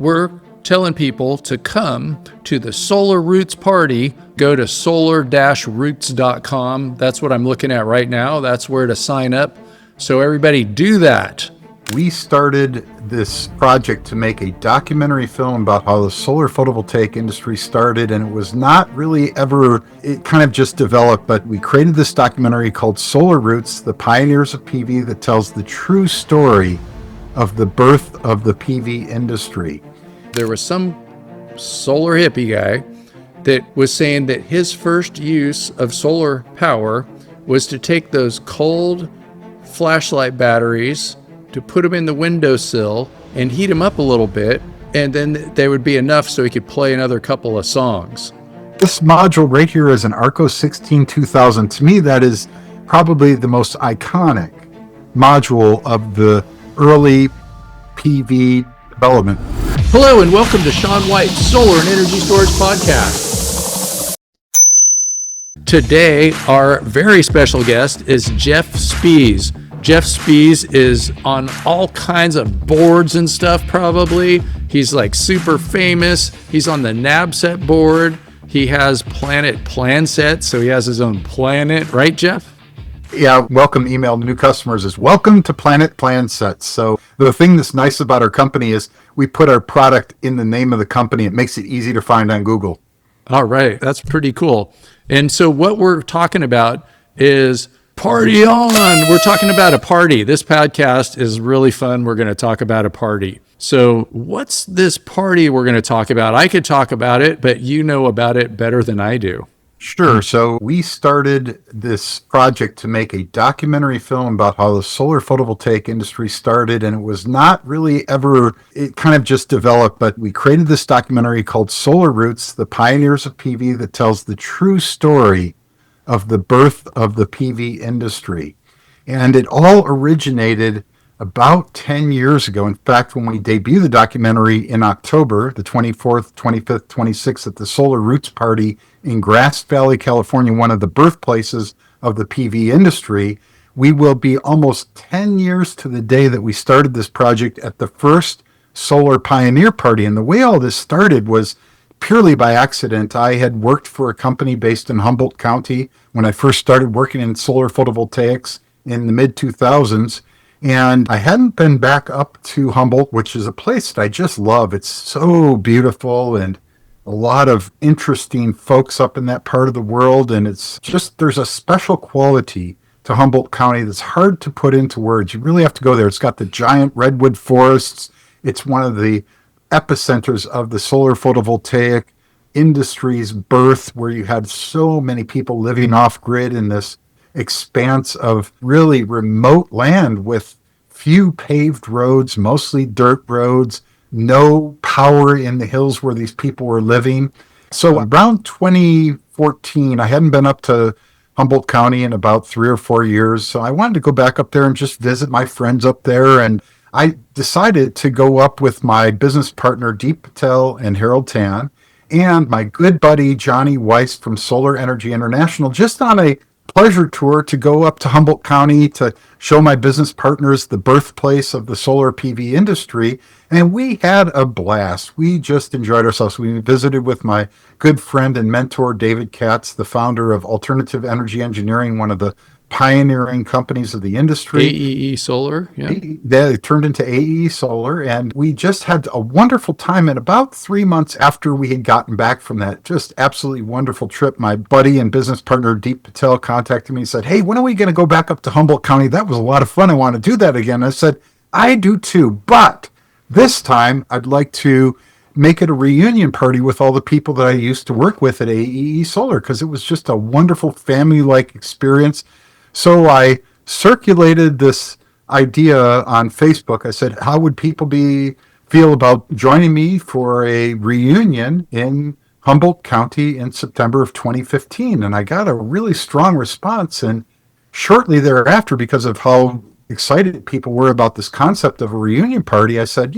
We're telling people to come to the Solar Roots party. Go to solar-roots.com. That's what I'm looking at right now. That's where to sign up. So everybody do that. We started this project to make a documentary film about how the solar photovoltaic industry started, and it was not really ever, it kind of just developed, but we created this documentary called Solar Roots, The Pioneers of PV, that tells the true story of the birth of the PV industry. There was some solar hippie guy that was saying that his first use of solar power was to take those cold flashlight batteries, to put them in the windowsill and heat them up a little bit, and then they would be enough so he could play another couple of songs. This module right here is an ARCO 16-2000. To me, that is probably the most iconic module of the early PV development. Hello and welcome to Sean White's Solar and Energy Storage Podcast. Today, our very special guest is Jeff Spies. Jeff Spies is on all kinds of boards and stuff, probably. He's like super famous. He's on the NABSET board. He has Planet PlanSet, so he has his own planet, right, Jeff? Yeah, welcome email to new customers is welcome to Planet PlanSet. So the thing that's nice about our company is we put our product in the name of the company. It makes it easy to find on Google. All right, that's pretty cool. And so what we're talking about is party on. We're talking about a party. This podcast is really fun. We're going to talk about a party. So what's this party we're going to talk about? I could talk about it, but you know about it better than I do. Sure. So we started this project to make a documentary film about how the solar photovoltaic industry started, and it was not really ever, it kind of just developed, but we created this documentary called Solar Roots, The Pioneers of PV, that tells the true story of the birth of the PV industry. And it all originated about 10 years ago. In fact, when we debuted the documentary in October, the 24th, 25th, 26th at the Solar Roots party in Grass Valley, California, one of the birthplaces of the PV industry, we will be almost 10 years to the day that we started this project at the first Solar Pioneer Party. And the way all this started was purely by accident. I had worked for a company based in Humboldt County when I first started working in solar photovoltaics in the mid-2000s. And I hadn't been back up to Humboldt, which is a place that I just love. It's so beautiful and a lot of interesting folks up in that part of the world. And it's just, there's a special quality to Humboldt County that's hard to put into words. You really have to go there. It's got the giant redwood forests. It's one of the epicenters of the solar photovoltaic industry's birth, where you had so many people living off grid in this expanse of really remote land with few paved roads, mostly dirt roads, no power in the hills where these people were living. So around 2014, I hadn't been up to Humboldt County in about 3 or 4 years. So I wanted to go back up there and just visit my friends up there. And I decided to go up with my business partner, Deep Patel and Harold Tan, and my good buddy, Johnny Weiss from Solar Energy International, just on a pleasure tour to go up to Humboldt County to show my business partners the birthplace of the solar PV industry. And we had a blast. We just enjoyed ourselves. We visited with my good friend and mentor, David Katz, the founder of Alternative Energy Engineering, one of the pioneering companies of the industry. AEE Solar, yeah. They turned into AEE Solar, and we just had a wonderful time. And about 3 months after we had gotten back from that just absolutely wonderful trip, my buddy and business partner, Deep Patel, contacted me and said, "Hey, when are we going to go back up to Humboldt County? That was a lot of fun. I want to do that again." I said, "I do too, but this time I'd like to make it a reunion party with all the people that I used to work with at AEE Solar, because it was just a wonderful family-like experience." So I circulated this idea on Facebook. I said, how would people feel about joining me for a reunion in Humboldt County in September of 2015? And I got a really strong response. And shortly thereafter, because of how excited people were about this concept of a reunion party, I said,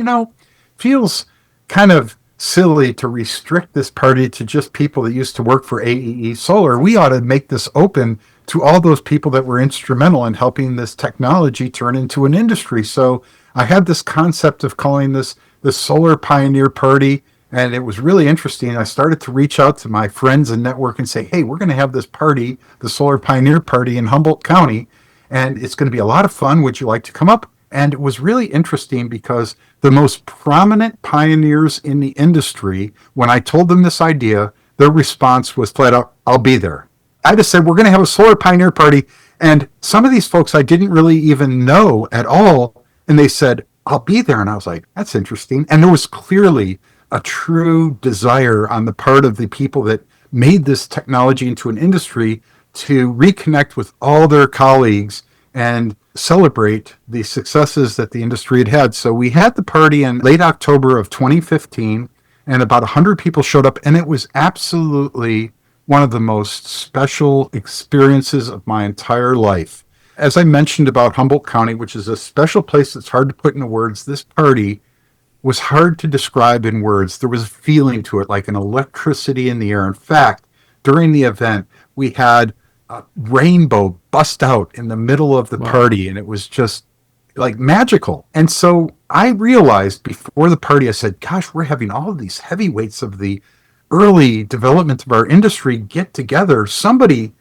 feels kind of silly to restrict this party to just people that used to work for AEE Solar. We ought to make this open to all those people that were instrumental in helping this technology turn into an industry. So I had this concept of calling this the Solar Pioneer Party. And it was really interesting. I started to reach out to my friends and network and say, hey, we're going to have this party, the Solar Pioneer Party in Humboldt County, and it's going to be a lot of fun. Would you like to come up? And it was really interesting because the most prominent pioneers in the industry, when I told them this idea, their response was flat out, I'll be there. I just said, we're going to have a Solar Pioneer Party. And some of these folks I didn't really even know at all. And they said, I'll be there. And I was like, that's interesting. And there was clearly a true desire on the part of the people that made this technology into an industry to reconnect with all their colleagues and celebrate the successes that the industry had had. So we had the party in late October of 2015, and about 100 people showed up, and it was absolutely one of the most special experiences of my entire life. As I mentioned about Humboldt County, which is a special place that's hard to put into words, this party was hard to describe in words. There was a feeling to it, like an electricity in the air. In fact, during the event, we had a rainbow bust out in the middle of the party, and it was just like magical. And so I realized before the party, I said, gosh, we're having all of these heavyweights of the early development of our industry get together. Somebody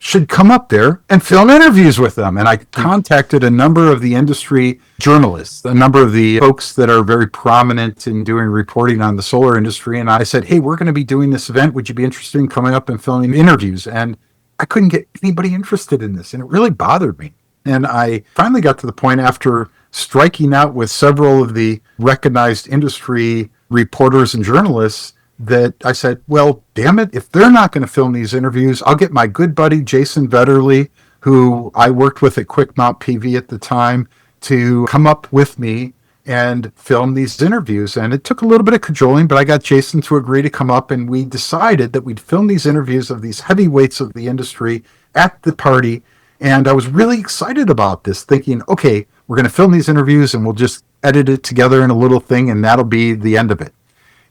should come up there and film interviews with them. And I contacted a number of the industry journalists, a number of the folks that are very prominent in doing reporting on the solar industry. And I said, hey, we're going to be doing this event. Would you be interested in coming up and filming interviews? And I couldn't get anybody interested in this. And it really bothered me. And I finally got to the point after striking out with several of the recognized industry reporters and journalists that I said, well, damn it, if they're not going to film these interviews, I'll get my good buddy Jason Vetterly, who I worked with at Quick Mount PV at the time, to come up with me and film these interviews. And it took a little bit of cajoling, but I got Jason to agree to come up, and we decided that we'd film these interviews of these heavyweights of the industry at the party. And I was really excited about this, thinking, okay, we're going to film these interviews and we'll just edit it together in a little thing, and that'll be the end of it.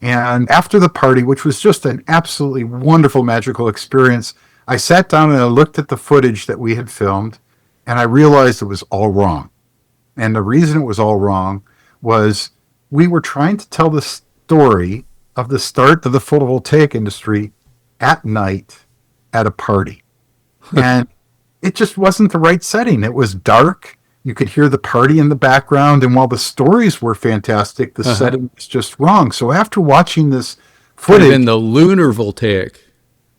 And after the party, which was just an absolutely wonderful, magical experience, I sat down and I looked at the footage that we had filmed, and I realized it was all wrong. And the reason it was all wrong was we were trying to tell the story of the start of the photovoltaic industry at night at a party. And it just wasn't the right setting. It was dark. You could hear the party in the background, and while the stories were fantastic, the setting was just wrong. So after watching this footage, in the lunar voltaic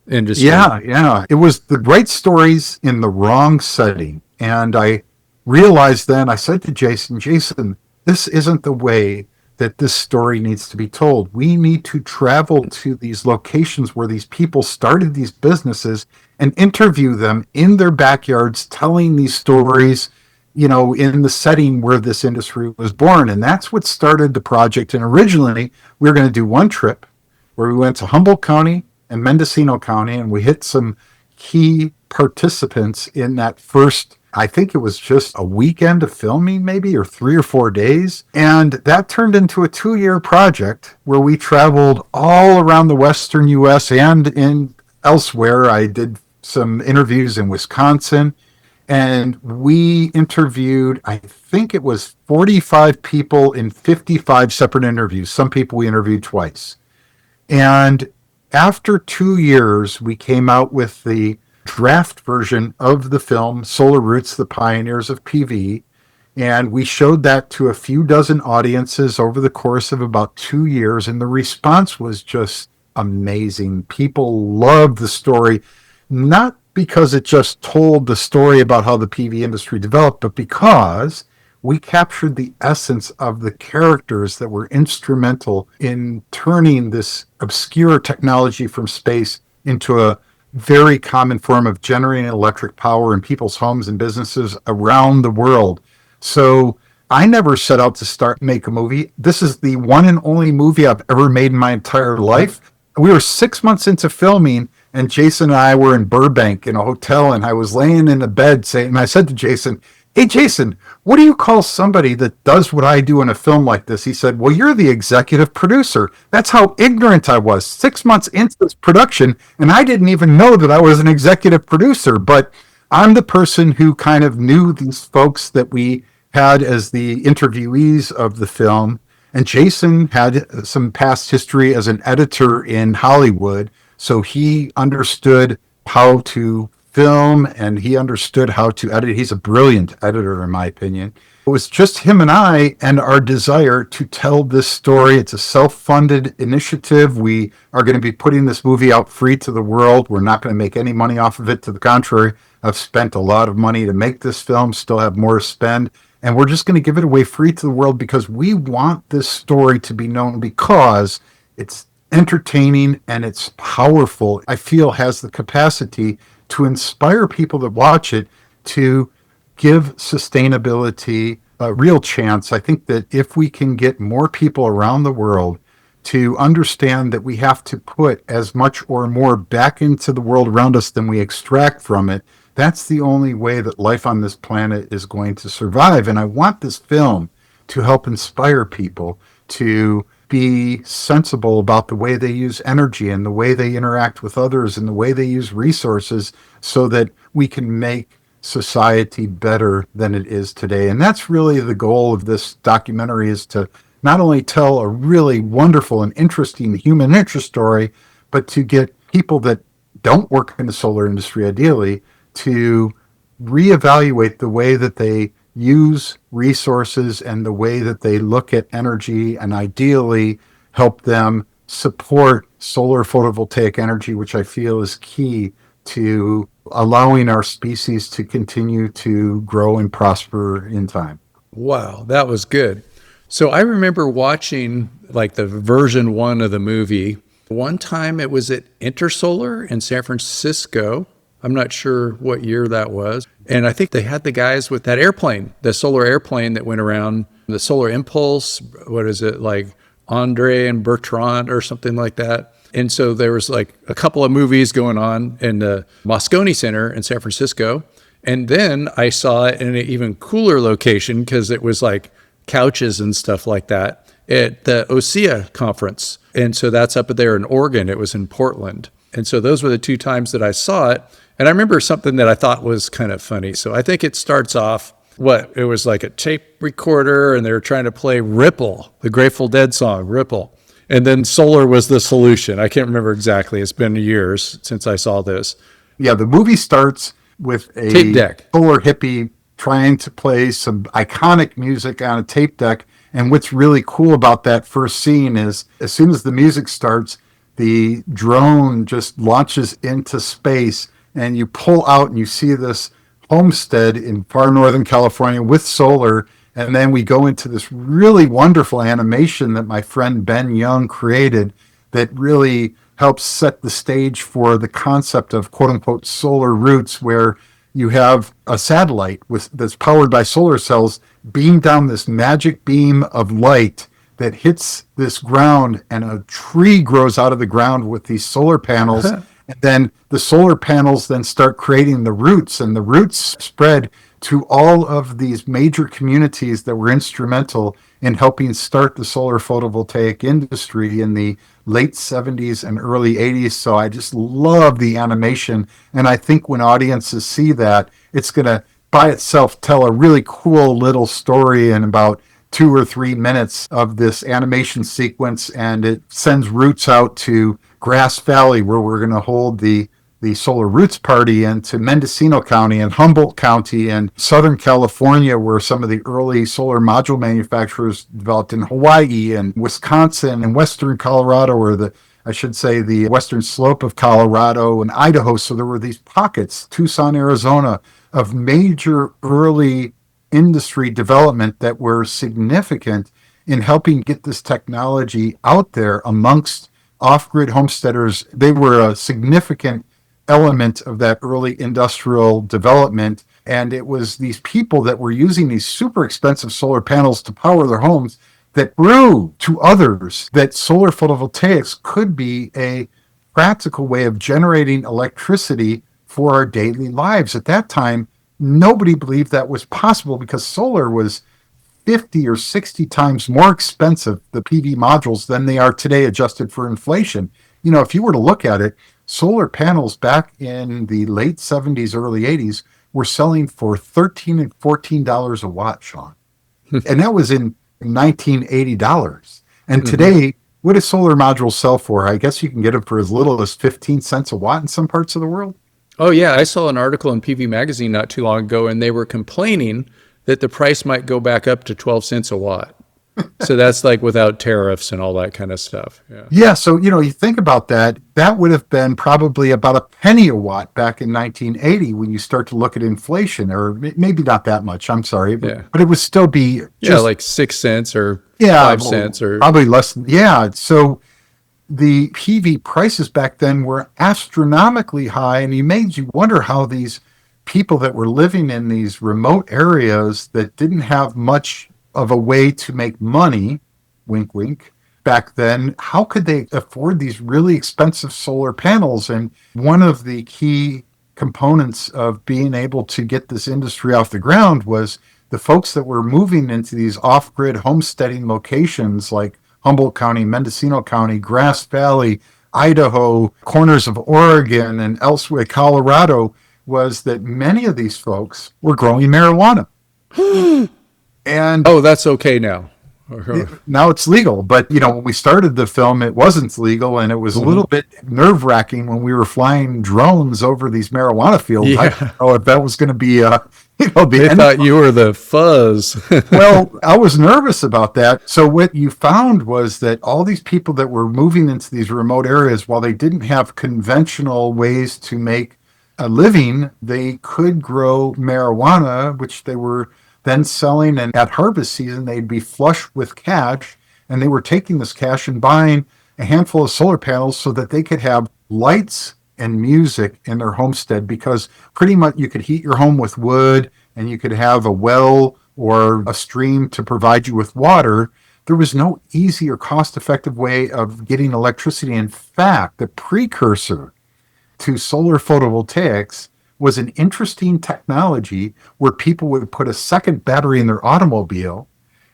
industry, yeah, it was the right stories in the wrong setting. And I realized then, I said to Jason, this isn't the way that this story needs to be told. We need to travel to these locations where these people started these businesses and interview them in their backyards, telling these stories, you know, in the setting where this industry was born. And that's what started the project. And originally, we were going to do one trip where we went to Humboldt County and Mendocino County, and we hit some key participants in that first, I think it was just a weekend of filming, maybe, or 3 or 4 days. And that turned into a 2-year project where we traveled all around the Western U.S. and in elsewhere. I did some interviews in Wisconsin, and we interviewed, I think it was 45 people in 55 separate interviews. Some people we interviewed twice. And after 2 years, we came out with the draft version of the film, Solar Roots, The Pioneers of PV. And we showed that to a few dozen audiences over the course of about 2 years. And the response was just amazing. People loved the story, not because it just told the story about how the PV industry developed, but because we captured the essence of the characters that were instrumental in turning this obscure technology from space into a very common form of generating electric power in people's homes and businesses around the world. So I never set out to make a movie. This is the one and only movie I've ever made in my entire life. We were 6 months into filming, and Jason and I were in Burbank in a hotel, and I was laying in a bed and I said to Jason, hey, Jason, what do you call somebody that does what I do in a film like this? He said, well, you're the executive producer. That's how ignorant I was. 6 months into this production, and I didn't even know that I was an executive producer, but I'm the person who kind of knew these folks that we had as the interviewees of the film. And Jason had some past history as an editor in Hollywood, so he understood how to film and he understood how to edit. He's a brilliant editor, in my opinion. It was just him and I and our desire to tell this story. It's a self-funded initiative. We are going to be putting this movie out free to the world. We're not going to make any money off of it. To the contrary, I've spent a lot of money to make this film, still have more to spend. And we're just going to give it away free to the world because we want this story to be known because it's entertaining and it's powerful. I feel has the capacity to inspire people that watch it to give sustainability a real chance. I think that if we can get more people around the world to understand that we have to put as much or more back into the world around us than we extract from it, that's the only way that life on this planet is going to survive. And I want this film to help inspire people to be sensible about the way they use energy and the way they interact with others and the way they use resources so that we can make society better than it is today. And that's really the goal of this documentary, is to not only tell a really wonderful and interesting human interest story, but to get people that don't work in the solar industry, ideally, to reevaluate the way that they use resources and the way that they look at energy, and ideally help them support solar photovoltaic energy, which I feel is key to allowing our species to continue to grow and prosper in time. Wow, that was good. So I remember watching like the version 1 of the movie. One time it was at Intersolar in San Francisco. I'm not sure what year that was. And I think they had the guys with that airplane, the solar airplane that went around, the Solar Impulse, what is it, like Andre and Bertrand or something like that. And so there was like a couple of movies going on in the Moscone Center in San Francisco. And then I saw it in an even cooler location because it was like couches and stuff like that at the OSEA conference. And so that's up there in Oregon. It was in Portland. And so those were the two times that I saw it. And I remember something that I thought was kind of funny. So I think it starts off, it was like a tape recorder and they were trying to play Ripple, the Grateful Dead song, Ripple. And then solar was the solution. I can't remember exactly. It's been years since I saw this. Yeah, the movie starts with a tape deck. Solar hippie trying to play some iconic music on a tape deck. And what's really cool about that first scene is as soon as the music starts, the drone just launches into space and you pull out and you see this homestead in far northern California with solar. And then we go into this really wonderful animation that my friend Ben Young created that really helps set the stage for the concept of quote unquote solar roots, where you have a satellite that's powered by solar cells beam down this magic beam of light that hits this ground, and a tree grows out of the ground with these solar panels. And then the solar panels then start creating the roots, and the roots spread to all of these major communities that were instrumental in helping start the solar photovoltaic industry in the late 70s and early 80s. So I just love the animation. And I think when audiences see that, it's going to by itself tell a really cool little story in about 2 or 3 minutes of this animation sequence. And it sends roots out to Grass Valley, where we're going to hold the Solar Roots Party, and to Mendocino County and Humboldt County and Southern California, where some of the early solar module manufacturers developed, in Hawaii and Wisconsin and Western Colorado, or the western slope of Colorado and Idaho. So there were these pockets, Tucson, Arizona, of major early industry development that were significant in helping get this technology out there amongst off-grid homesteaders. They were a significant element of that early industrial development. And it was these people that were using these super expensive solar panels to power their homes that grew to others that solar photovoltaics could be a practical way of generating electricity for our daily lives. At that time, nobody believed that was possible because solar was 50 or 60 times more expensive, the PV modules, than they are today, adjusted for inflation. You know, if you were to look at it, solar panels back in the late 70s, early 80s were selling for $13 and $14 a watt, Sean. And that was in $1980. And Hmm. today, what do solar modules sell for? I guess you can get them for as little as 15 cents a watt in some parts of the world. Oh, yeah. I saw an article in PV Magazine not too long ago, and they were complaining that the price might go back up to 12 cents a watt. So that's like without tariffs and all that kind of stuff. Yeah. Yeah, so you think about that, that would have been probably about a penny a watt back in 1980 when you start to look at inflation, or maybe not that much, I'm sorry, Yeah. but it would still be Yeah. just, Like 6 cents or yeah, five cents or, probably less than, yeah. So the PV prices back then were astronomically high, and it made you wonder how these people that were living in these remote areas that didn't have much of a way to make money, wink, wink, back then, how could they afford these really expensive solar panels? And one of the key components of being able to get this industry off the ground was the folks that were moving into these off grid homesteading locations like Humboldt County, Mendocino County, Grass Valley, Idaho, corners of Oregon, and elsewhere, Colorado, was that many of these folks were growing marijuana. And oh, that's okay now. now it's legal. But, when we started the film, it wasn't legal. And it was a little Mhm. bit nerve wracking when we were flying drones over these marijuana fields. I Yeah. didn't know if that was going to be, the They end. thought you were the fuzz. Well, I was nervous about that. So what you found was that all these people that were moving into these remote areas, while they didn't have conventional ways to make a living, they could grow marijuana, which they were then selling. And at harvest season, they'd be flush with cash. And they were taking this cash and buying a handful of solar panels so that they could have lights and music in their homestead, because pretty much you could heat your home with wood and you could have a well or a stream to provide you with water. There was no easy or cost effective way of getting electricity. In fact, the precursor to solar photovoltaics was an interesting technology where people would put a second battery in their automobile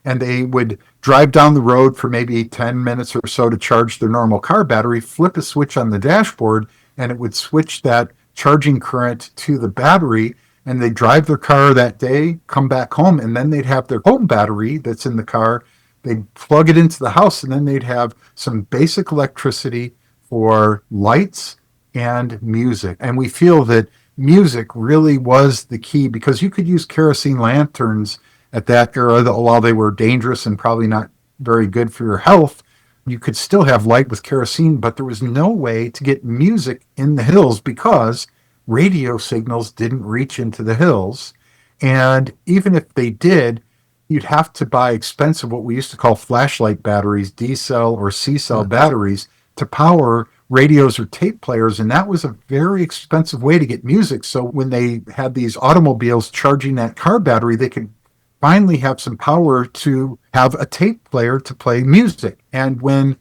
and they would drive down the road for maybe 10 minutes or so to charge their normal car battery, flip a switch on the dashboard, and it would switch that charging current to the battery. And they'd drive their car that day, come back home, and then they'd have their home battery that's in the car. They'd plug it into the house, and then they'd have some basic electricity for lights and music. And we feel that music really was the key, because you could use kerosene lanterns at that era, that while they were dangerous and probably not very good for your health, you could still have light with kerosene, but there was no way to get music in the hills because radio signals didn't reach into the hills. And even if they did, you'd have to buy expensive, what we used to call flashlight batteries, D cell or C cell batteries, to power radios or tape players. And that was a very expensive way to get music. So when they had these automobiles charging that car battery, they could finally have some power to have a tape player to play music. And when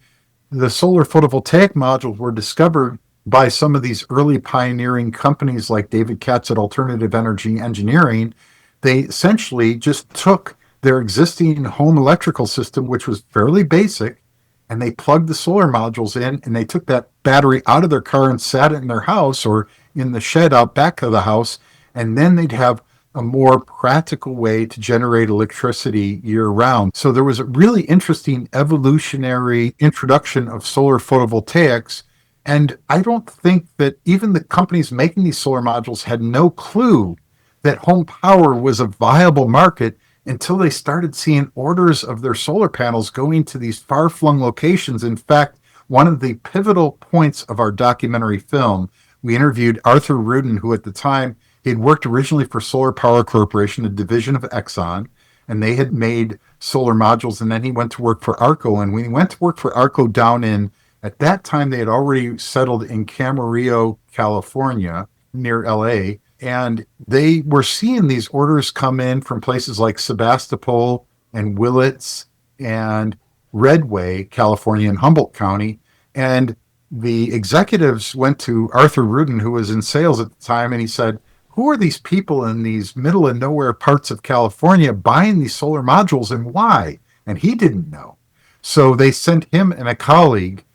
the solar photovoltaic modules were discovered by some of these early pioneering companies like David Katz at Alternative Energy Engineering, they essentially just took their existing home electrical system, which was fairly basic, and they plugged the solar modules in, and they took that battery out of their car and sat it in their house or in the shed out back of the house. And then they'd have a more practical way to generate electricity year round. So there was a really interesting evolutionary introduction of solar photovoltaics. And I don't think that even the companies making these solar modules had no clue that home power was a viable market until they started seeing orders of their solar panels going to these far-flung locations. In fact, one of the pivotal points of our documentary film, we interviewed Arthur Rudin, who at the time, he had worked originally for Solar Power Corporation, a division of Exxon, and they had made solar modules. And then he went to work for ARCO. And when he went to work for ARCO down in, at that time, they had already settled in Camarillo, California, near LA. And they were seeing these orders come in from places like Sebastopol and Willits and Redway, California, and Humboldt County. And the executives went to Arthur Rudin, who was in sales at the time, and he said, who are these people in these middle of nowhere parts of California buying these solar modules, and why? And he didn't know. So they sent him and a colleague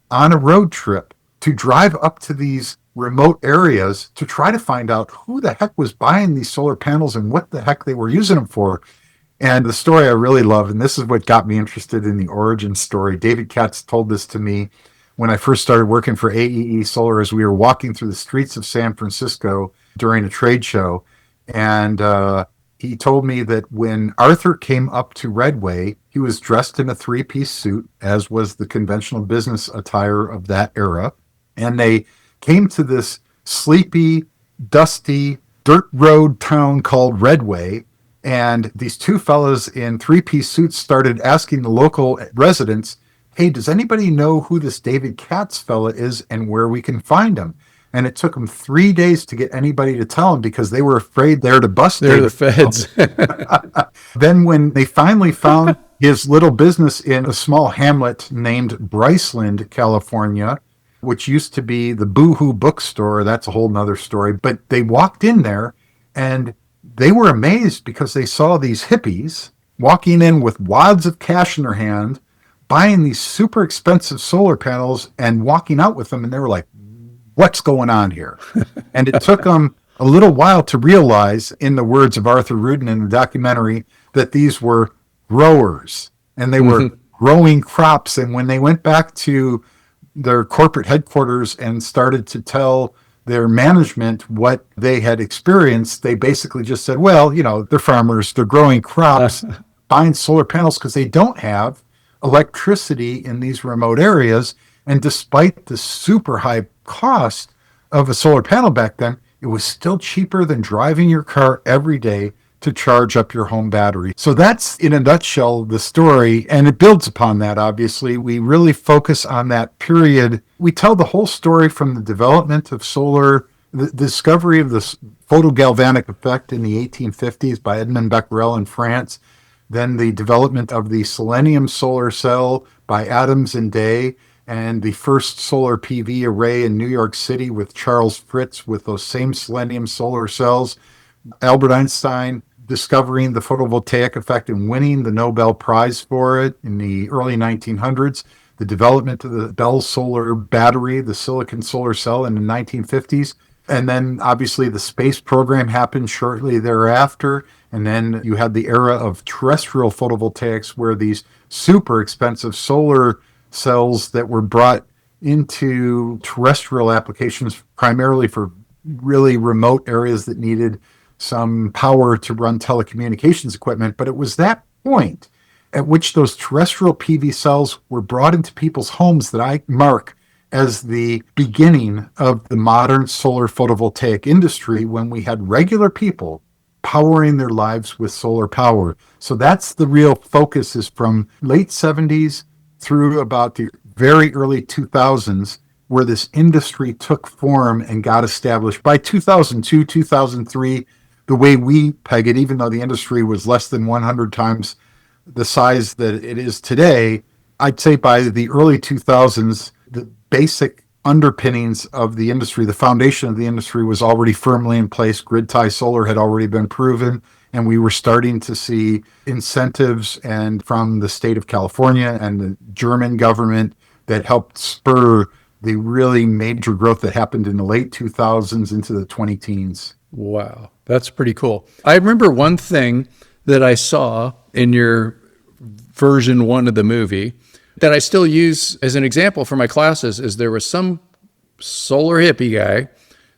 on a road trip to drive up to these remote areas to try to find out who the heck was buying these solar panels and what the heck they were using them for. And the story I really love, and this is what got me interested in the origin story. David Katz told this to me when I first started working for AEE Solar, as we were walking through the streets of San Francisco during a trade show. And he told me that when Arthur came up to Redway, he was dressed in a three-piece suit, as was the conventional business attire of that era. And they came to this sleepy, dusty, dirt road town called Redway. And these two fellows in three-piece suits started asking the local residents, hey, does anybody know who this David Katz fella is and where we can find him? And it took them 3 days to get anybody to tell them because they were afraid they're to bust They're David. the feds. Then when they finally found his little business in a small hamlet named Bryceland, California, which used to be the Boohoo bookstore, that's a whole nother story. But they walked in there and they were amazed because they saw these hippies walking in with wads of cash in their hand, buying these super expensive solar panels and walking out with them. And they were like, what's going on here? And it took them a little while to realize, in the words of Arthur Rudin in the documentary, that these were growers and they were growing crops. And when they went back to their corporate headquarters and started to tell their management what they had experienced, they basically just said, well, you know, they're farmers, they're growing crops, buying solar panels because they don't have electricity in these remote areas. And despite the super high cost of a solar panel back then, it was still cheaper than driving your car every day to charge up your home battery. So that's, in a nutshell, the story, and it builds upon that, obviously. We really focus on that period. We tell the whole story from the development of solar, the discovery of the photogalvanic effect in the 1850s by Edmond Becquerel in France, then the development of the selenium solar cell by Adams and Day, and the first solar PV array in New York City with Charles Fritz with those same selenium solar cells. Albert Einstein discovering the photovoltaic effect and winning the Nobel Prize for it in the early 1900s. The development of the Bell solar battery, the silicon solar cell in the 1950s. And then obviously the space program happened shortly thereafter. And then you had the era of terrestrial photovoltaics where these super expensive solar cells that were brought into terrestrial applications, primarily for really remote areas that needed some power to run telecommunications equipment. But it was that point at which those terrestrial PV cells were brought into people's homes that I mark as the beginning of the modern solar photovoltaic industry, when we had regular people powering their lives with solar power. So that's the real focus, is from late 70s through about the very early 2000s, where this industry took form and got established. By 2002, 2003, the way we peg it, even though the industry was less than 100 times the size that it is today, I'd say by the early 2000s, the basic underpinnings of the industry, the foundation of the industry, was already firmly in place. Grid tie solar had already been proven, and we were starting to see incentives and from the state of California and the German government that helped spur the really major growth that happened in the late 2000s into the 2010s. Wow, that's pretty cool. I remember one thing that I saw in your version 1 of the movie that I still use as an example for my classes. Is there was some solar hippie guy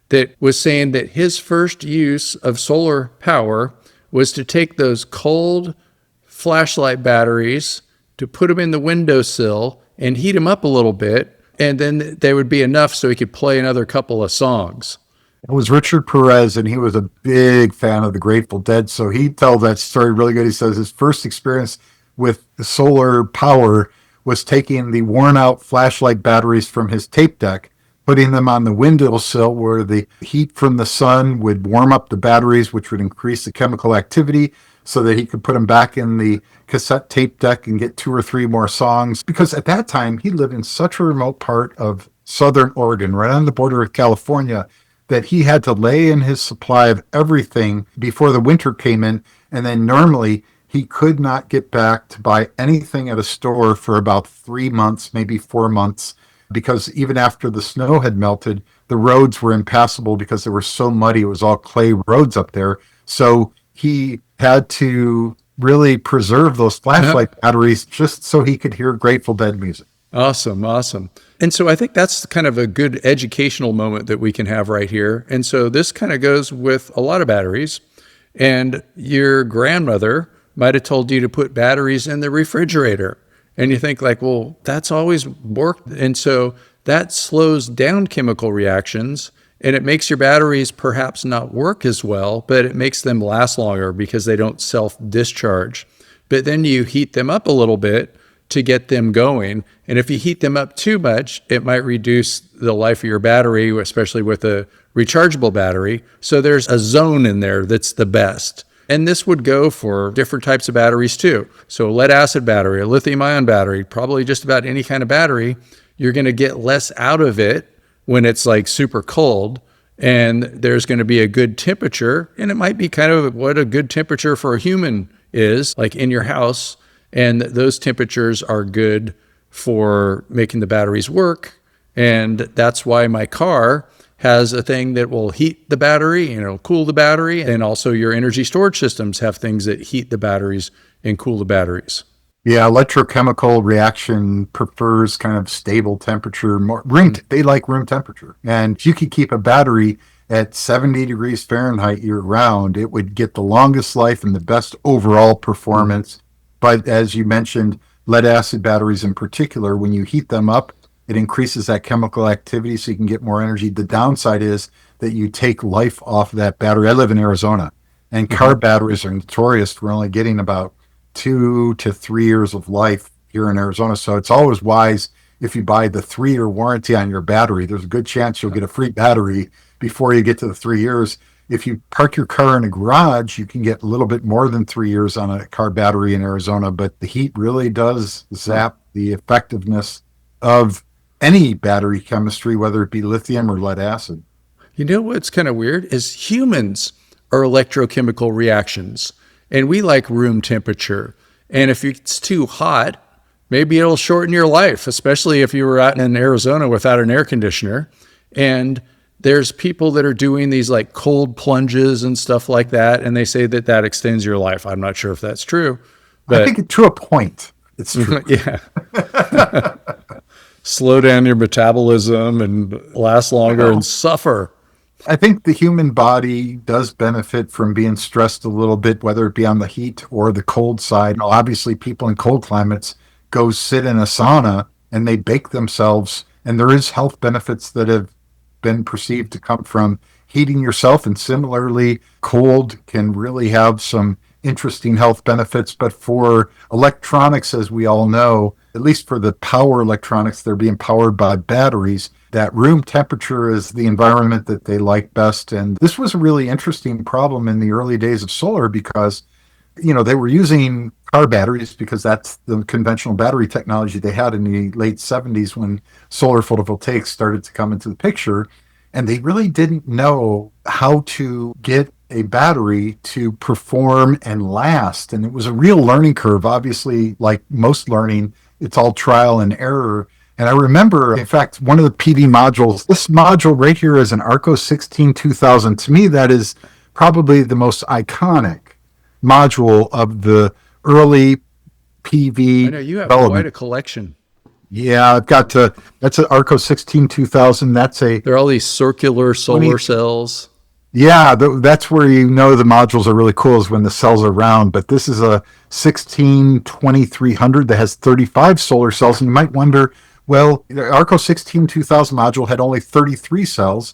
that was saying that his first use of solar power was to take those cold flashlight batteries, to put them in the windowsill and heat them up a little bit, and then they would be enough so he could play another couple of songs. It was Richard Perez, and he was a big fan of the Grateful Dead. So he tells that story really good. He says his first experience with solar power was taking the worn out flashlight batteries from his tape deck, putting them on the windowsill where the heat from the sun would warm up the batteries, which would increase the chemical activity, so that he could put them back in the cassette tape deck and get 2 or 3 more songs. Because at that time, he lived in such a remote part of Southern Oregon, right on the border of California, that he had to lay in his supply of everything before the winter came in. And then normally he could not get back to buy anything at a store for about 3 months, maybe 4 months, because even after the snow had melted, the roads were impassable because they were so muddy. It was all clay roads up there. So he had to really preserve those flashlight batteries just so he could hear Grateful Dead music. Awesome, awesome. And so I think that's kind of a good educational moment that we can have right here. And so this kind of goes with a lot of batteries. And your grandmother might have told you to put batteries in the refrigerator. And you think like, well, that's always worked. And so that slows down chemical reactions, and it makes your batteries perhaps not work as well, but it makes them last longer because they don't self-discharge. But then you heat them up a little bit to get them going. And if you heat them up too much, it might reduce the life of your battery, especially with a rechargeable battery. So there's a zone in there that's the best. And this would go for different types of batteries too. So a lead acid battery, a lithium ion battery, probably just about any kind of battery, you're going to get less out of it when it's like super cold, and there's going to be a good temperature. And it might be kind of what a good temperature for a human is, like in your house. And those temperatures are good for making the batteries work. And that's why my car has a thing that will heat the battery, cool the battery. And also your energy storage systems have things that heat the batteries and cool the batteries. Yeah, electrochemical reaction prefers kind of stable temperature. They like room temperature. And if you could keep a battery at 70 degrees Fahrenheit year round, it would get the longest life and the best overall performance. But as you mentioned, lead acid batteries in particular, when you heat them up, it increases that chemical activity so you can get more energy. The downside is that you take life off of that battery. I live in Arizona, and car batteries are notorious for only getting about 2 to 3 years of life here in Arizona. So it's always wise, if you buy the 3-year warranty on your battery, there's a good chance you'll get a free battery before you get to the 3 years. If you park your car in a garage, you can get a little bit more than 3 years on a car battery in Arizona, but the heat really does zap the effectiveness of any battery chemistry, whether it be lithium or lead acid. You know what's kind of weird is humans are electrochemical reactions, and we like room temperature. And if it's too hot, maybe it'll shorten your life, especially if you were out in Arizona without an air conditioner. And there's people that are doing these like cold plunges and stuff like that, and they say that that extends your life. I'm not sure if that's true, but I think to a point, it's true. Yeah. Slow down your metabolism and last longer and suffer. I think the human body does benefit from being stressed a little bit, whether it be on the heat or the cold side. Now, obviously, people in cold climates go sit in a sauna and they bake themselves, and there is health benefits that have been perceived to come from heating yourself. And similarly, cold can really have some interesting health benefits. But for electronics, as we all know, at least for the power electronics, they're being powered by batteries. That room temperature is the environment that they like best. And this was a really interesting problem in the early days of solar because, they were using car batteries because that's the conventional battery technology they had in the late 70s when solar photovoltaics started to come into the picture. And they really didn't know how to get a battery to perform and last. And it was a real learning curve. Obviously, like most learning, it's all trial and error. And I remember, in fact, one of the PV modules, this module right here is an ARCO 16-2000. To me, that is probably the most iconic module of the early PV I know you have development. quite a collection. Yeah, that's an ARCO 16-2000. There are all these circular solar cells. Yeah, that's where the modules are really cool, is when the cells are round. But this is a 16-2300 that has 35 solar cells. And you might wonder, well, the ARCO 16-2000 module had only 33 cells.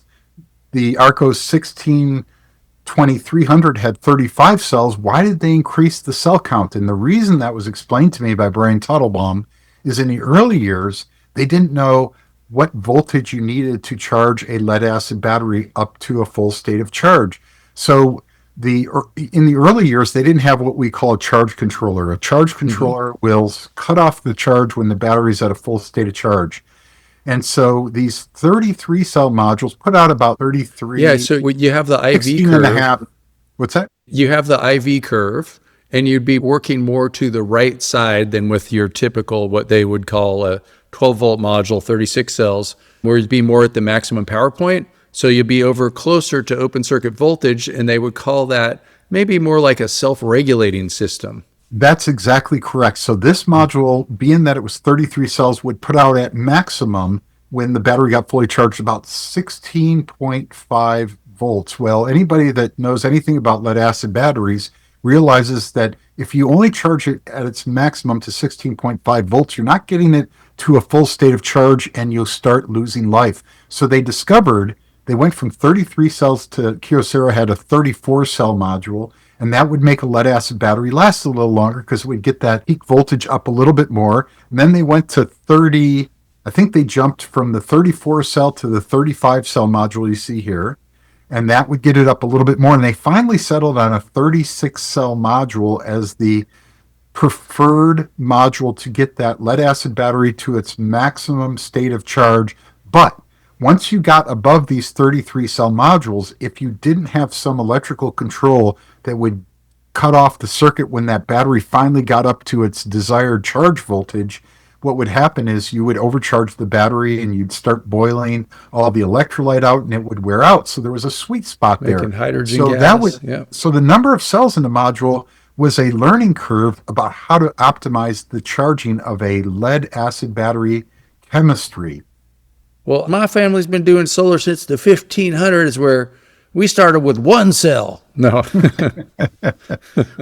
The ARCO 16-2300 had 35 cells. Why did they increase the cell count? And the reason that was explained to me by Brian Tuttlbaum is in the early years, they didn't know what voltage you needed to charge a lead acid battery up to a full state of charge. So in the early years, they didn't have what we call a charge controller. A charge controller will cut off the charge when the battery's at a full state of charge. And so these 33 cell modules put out about 33. Yeah, so you have the IV 16 curve. and a half. What's that? You have the IV curve, and you'd be working more to the right side than with your typical, what they would call a 12-volt module, 36 cells, where you'd be more at the maximum power point. So you'd be over closer to open circuit voltage, and they would call that maybe more like a self-regulating system. That's exactly correct. So this module, being that it was 33 cells, would put out at maximum when the battery got fully charged about 16.5 volts. Well, anybody that knows anything about lead acid batteries realizes that if you only charge it at its maximum to 16.5 volts, you're not getting it to a full state of charge and you'll start losing life. So they went from 33 cells to Kyocera had a 34 cell module, and that would make a lead acid battery last a little longer because it would get that peak voltage up a little bit more. And then they went to 30, I think they jumped from the 34 cell to the 35 cell module you see here, and that would get it up a little bit more. And they finally settled on a 36 cell module as the preferred module to get that lead acid battery to its maximum state of charge. But once you got above these 33 cell modules, if you didn't have some electrical control that would cut off the circuit when that battery finally got up to its desired charge voltage, what would happen is you would overcharge the battery and you'd start boiling all the electrolyte out and it would wear out. So there was a sweet spot there. Making hydrogen So gas. Yeah. so the number of cells in the module was a learning curve about how to optimize the charging of a lead acid battery chemistry. Well, my family's been doing solar since the 1500s, where we started with one cell. No.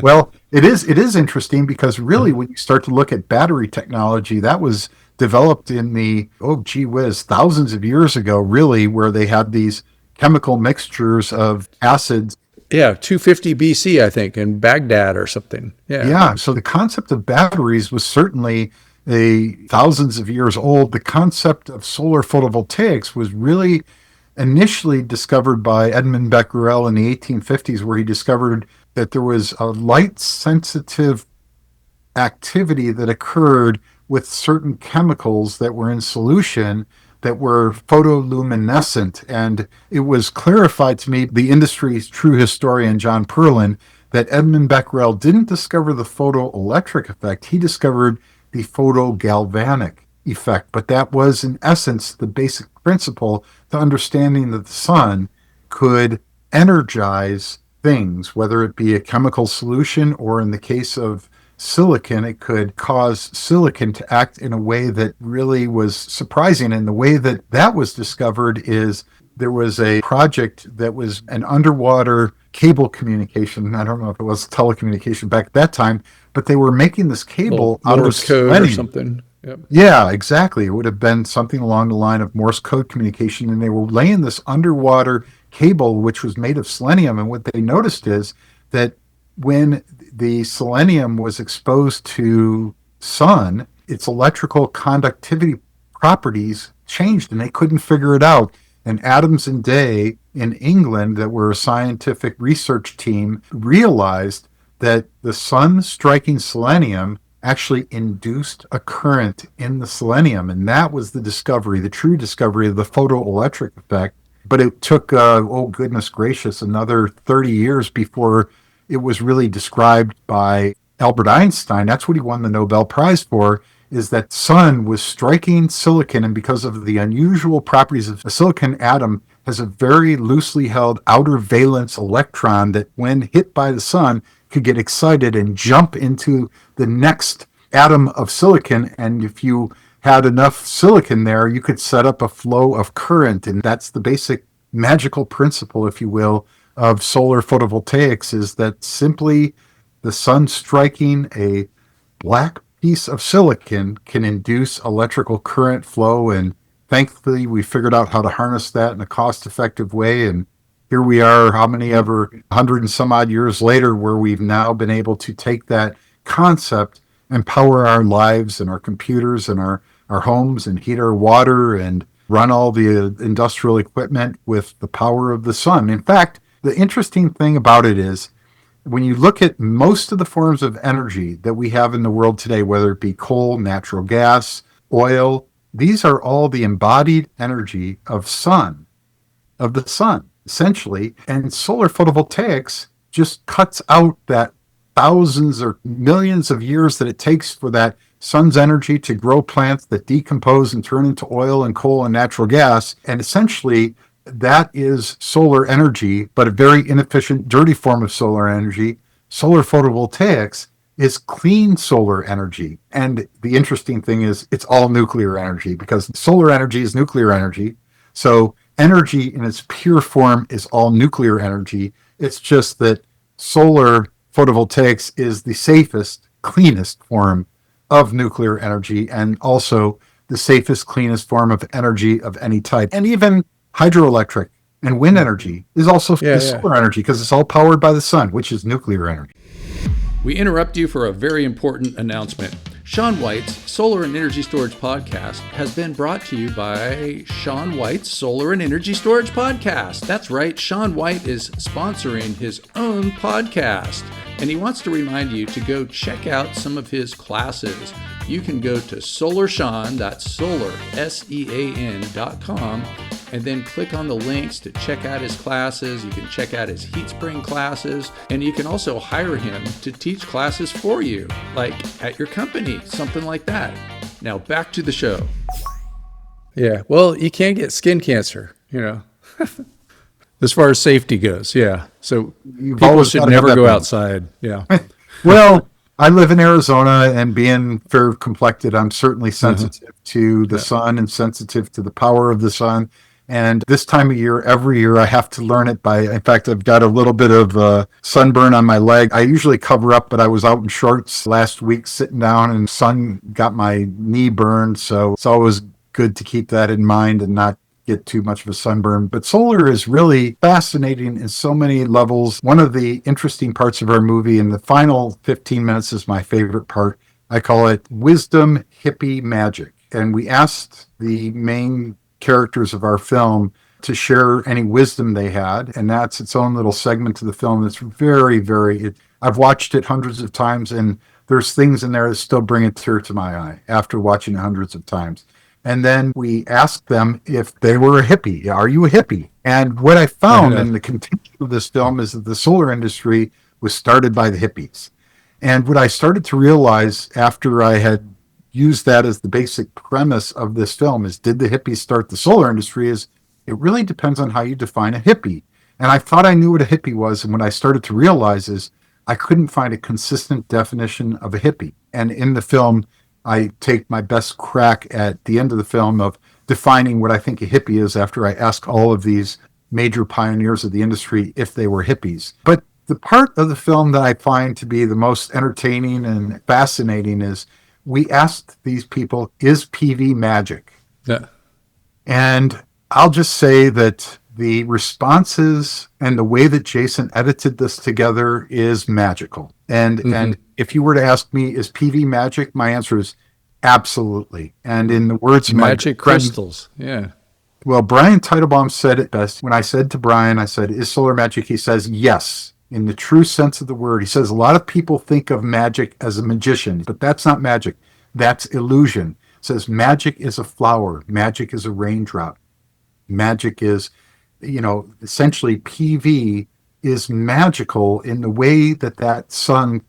Well, it is interesting because really when you start to look at battery technology, that was developed in the, oh gee whiz, thousands of years ago, really, where they had these chemical mixtures of acids. Yeah, 250 BC, I think, in Baghdad or something. Yeah. Yeah, so the concept of batteries was certainly thousands of years old. The concept of solar photovoltaics was really initially discovered by Edmund Becquerel in the 1850s, where he discovered that there was a light-sensitive activity that occurred with certain chemicals that were in solution that were photoluminescent. And it was clarified to me, the industry's true historian, John Perlin, that Edmund Becquerel didn't discover the photoelectric effect. He discovered the photogalvanic effect. But that was, in essence, the basic principle to understanding that the sun could energize things, whether it be a chemical solution or in the case of silicon, it could cause silicon to act in a way that really was surprising. And the way that that was discovered is there was a project that was an underwater cable communication. I don't know if it was telecommunication back at that time, but they were making this cable out of Morse code selenium. or something. Yep. Yeah, exactly. It would have been something along the line of Morse code communication. And they were laying this underwater cable, which was made of selenium. And what they noticed is that when the selenium was exposed to sun, its electrical conductivity properties changed and they couldn't figure it out. And Adams and Day in England, that were a scientific research team, realized that the sun striking selenium actually induced a current in the selenium. And that was the discovery, the true discovery of the photoelectric effect. But it took, oh goodness gracious, another 30 years before it was really described by Albert Einstein. That's what he won the Nobel Prize for, is that sun was striking silicon, and because of the unusual properties of a silicon atom, has a very loosely held outer valence electron that when hit by the sun could get excited and jump into the next atom of silicon. And if you had enough silicon there, you could set up a flow of current. And that's the basic magical principle, if you will, of solar photovoltaics, is that simply the sun striking a black piece of silicon can induce electrical current flow. And thankfully, we figured out how to harness that in a cost-effective way. And here we are, how many ever 100 and some odd years later, where we've now been able to take that concept and power our lives and our computers and our homes and heat our water and run all the industrial equipment with the power of the sun. In fact, the interesting thing about it is when you look at most of the forms of energy that we have in the world today, whether it be coal, natural gas, oil, these are all the embodied energy of the sun, essentially. And solar photovoltaics just cuts out that thousands or millions of years that it takes for that sun's energy to grow plants that decompose and turn into oil and coal and natural gas. And essentially, that is solar energy, but a very inefficient, dirty form of solar energy. Solar photovoltaics is clean solar energy. And the interesting thing is it's all nuclear energy because solar energy is nuclear energy. So energy in its pure form is all nuclear energy. It's just that solar photovoltaics is the safest, cleanest form of nuclear energy and also the safest, cleanest form of energy of any type. And even hydroelectric and wind energy is also solar energy because it's all powered by the sun, which is nuclear energy. We interrupt you for a very important announcement. Sean White's Solar and Energy Storage Podcast has been brought to you by Sean White's Solar and Energy Storage Podcast. That's right, Sean White is sponsoring his own podcast, and he wants to remind you to go check out some of his classes. You can go to SolarSean, that's solar, SEAN.com, and then click on the links to check out his classes. You can check out his heat spring classes, and you can also hire him to teach classes for you, like at your company, something like that. Now back to the show. Yeah, well, you can get skin cancer, as far as safety goes. Yeah, so people should never go outside. Yeah. Well, I live in Arizona, and being fair complected, I'm certainly sensitive to the sun and sensitive to the power of the sun. And this time of year, every year, I have to learn it in fact, I've got a little bit of sunburn on my leg. I usually cover up, but I was out in shorts last week sitting down and sun got my knee burned. So it's always good to keep that in mind and not get too much of a sunburn. But solar is really fascinating in so many levels. One of the interesting parts of our movie, and the final 15 minutes is my favorite part, I call it Wisdom Hippie Magic. And we asked the main characters of our film to share any wisdom they had, and that's its own little segment to the film that's very, I've watched it hundreds of times, and there's things in there that still bring a tear to my eye after watching it hundreds of times. And then we asked them if they were a hippie. Are you a hippie? And what I found in the continuation of this film is that the solar industry was started by the hippies. And what I started to realize after I had use that as the basic premise of this film is, did the hippies start the solar industry? Is it really depends on how you define a hippie. And I thought I knew what a hippie was. And what I started to realize is I couldn't find a consistent definition of a hippie. And in the film, I take my best crack at the end of the film of defining what I think a hippie is after I ask all of these major pioneers of the industry if they were hippies. But the part of the film that I find to be the most entertaining and fascinating is we asked these people, is PV magic? Yeah. And I'll just say that the responses and the way that Jason edited this together is magical. And if you were to ask me, is PV magic? My answer is absolutely. And in the words of magic crystals. Yeah. Well, Brian Teitelbaum said it best. When I said to Brian, I said, is solar magic? He says, yes. In the true sense of the word. He says a lot of people think of magic as a magician, but that's not magic. That's illusion. He says magic is a flower. Magic is a raindrop. Magic is, essentially PV is magical in the way that sun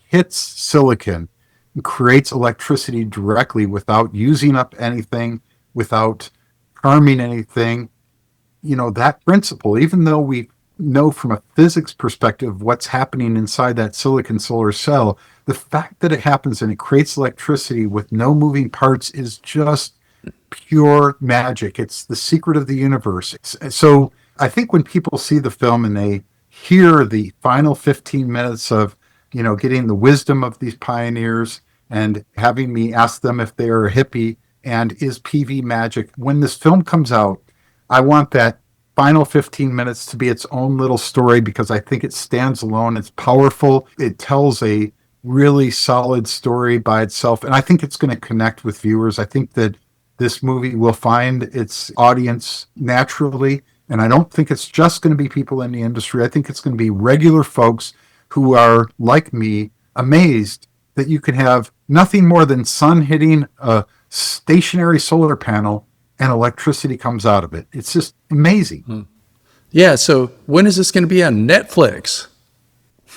hits silicon and creates electricity directly without using up anything, without harming anything. That principle, even though we know from a physics perspective what's happening inside that silicon solar cell, the fact that it happens and it creates electricity with no moving parts is just pure magic. It's the secret of the universe. So I think when people see the film and they hear the final 15 minutes of, getting the wisdom of these pioneers and having me ask them if they are a hippie and is PV magic, when this film comes out, I want that final 15 minutes to be its own little story because I think it stands alone. It's powerful. It tells a really solid story by itself. And I think it's going to connect with viewers. I think that this movie will find its audience naturally. And I don't think it's just going to be people in the industry. I think it's going to be regular folks who are, like me, amazed that you can have nothing more than sun hitting a stationary solar panel and electricity comes out of it. It's just amazing. Yeah, so when is this going to be on Netflix?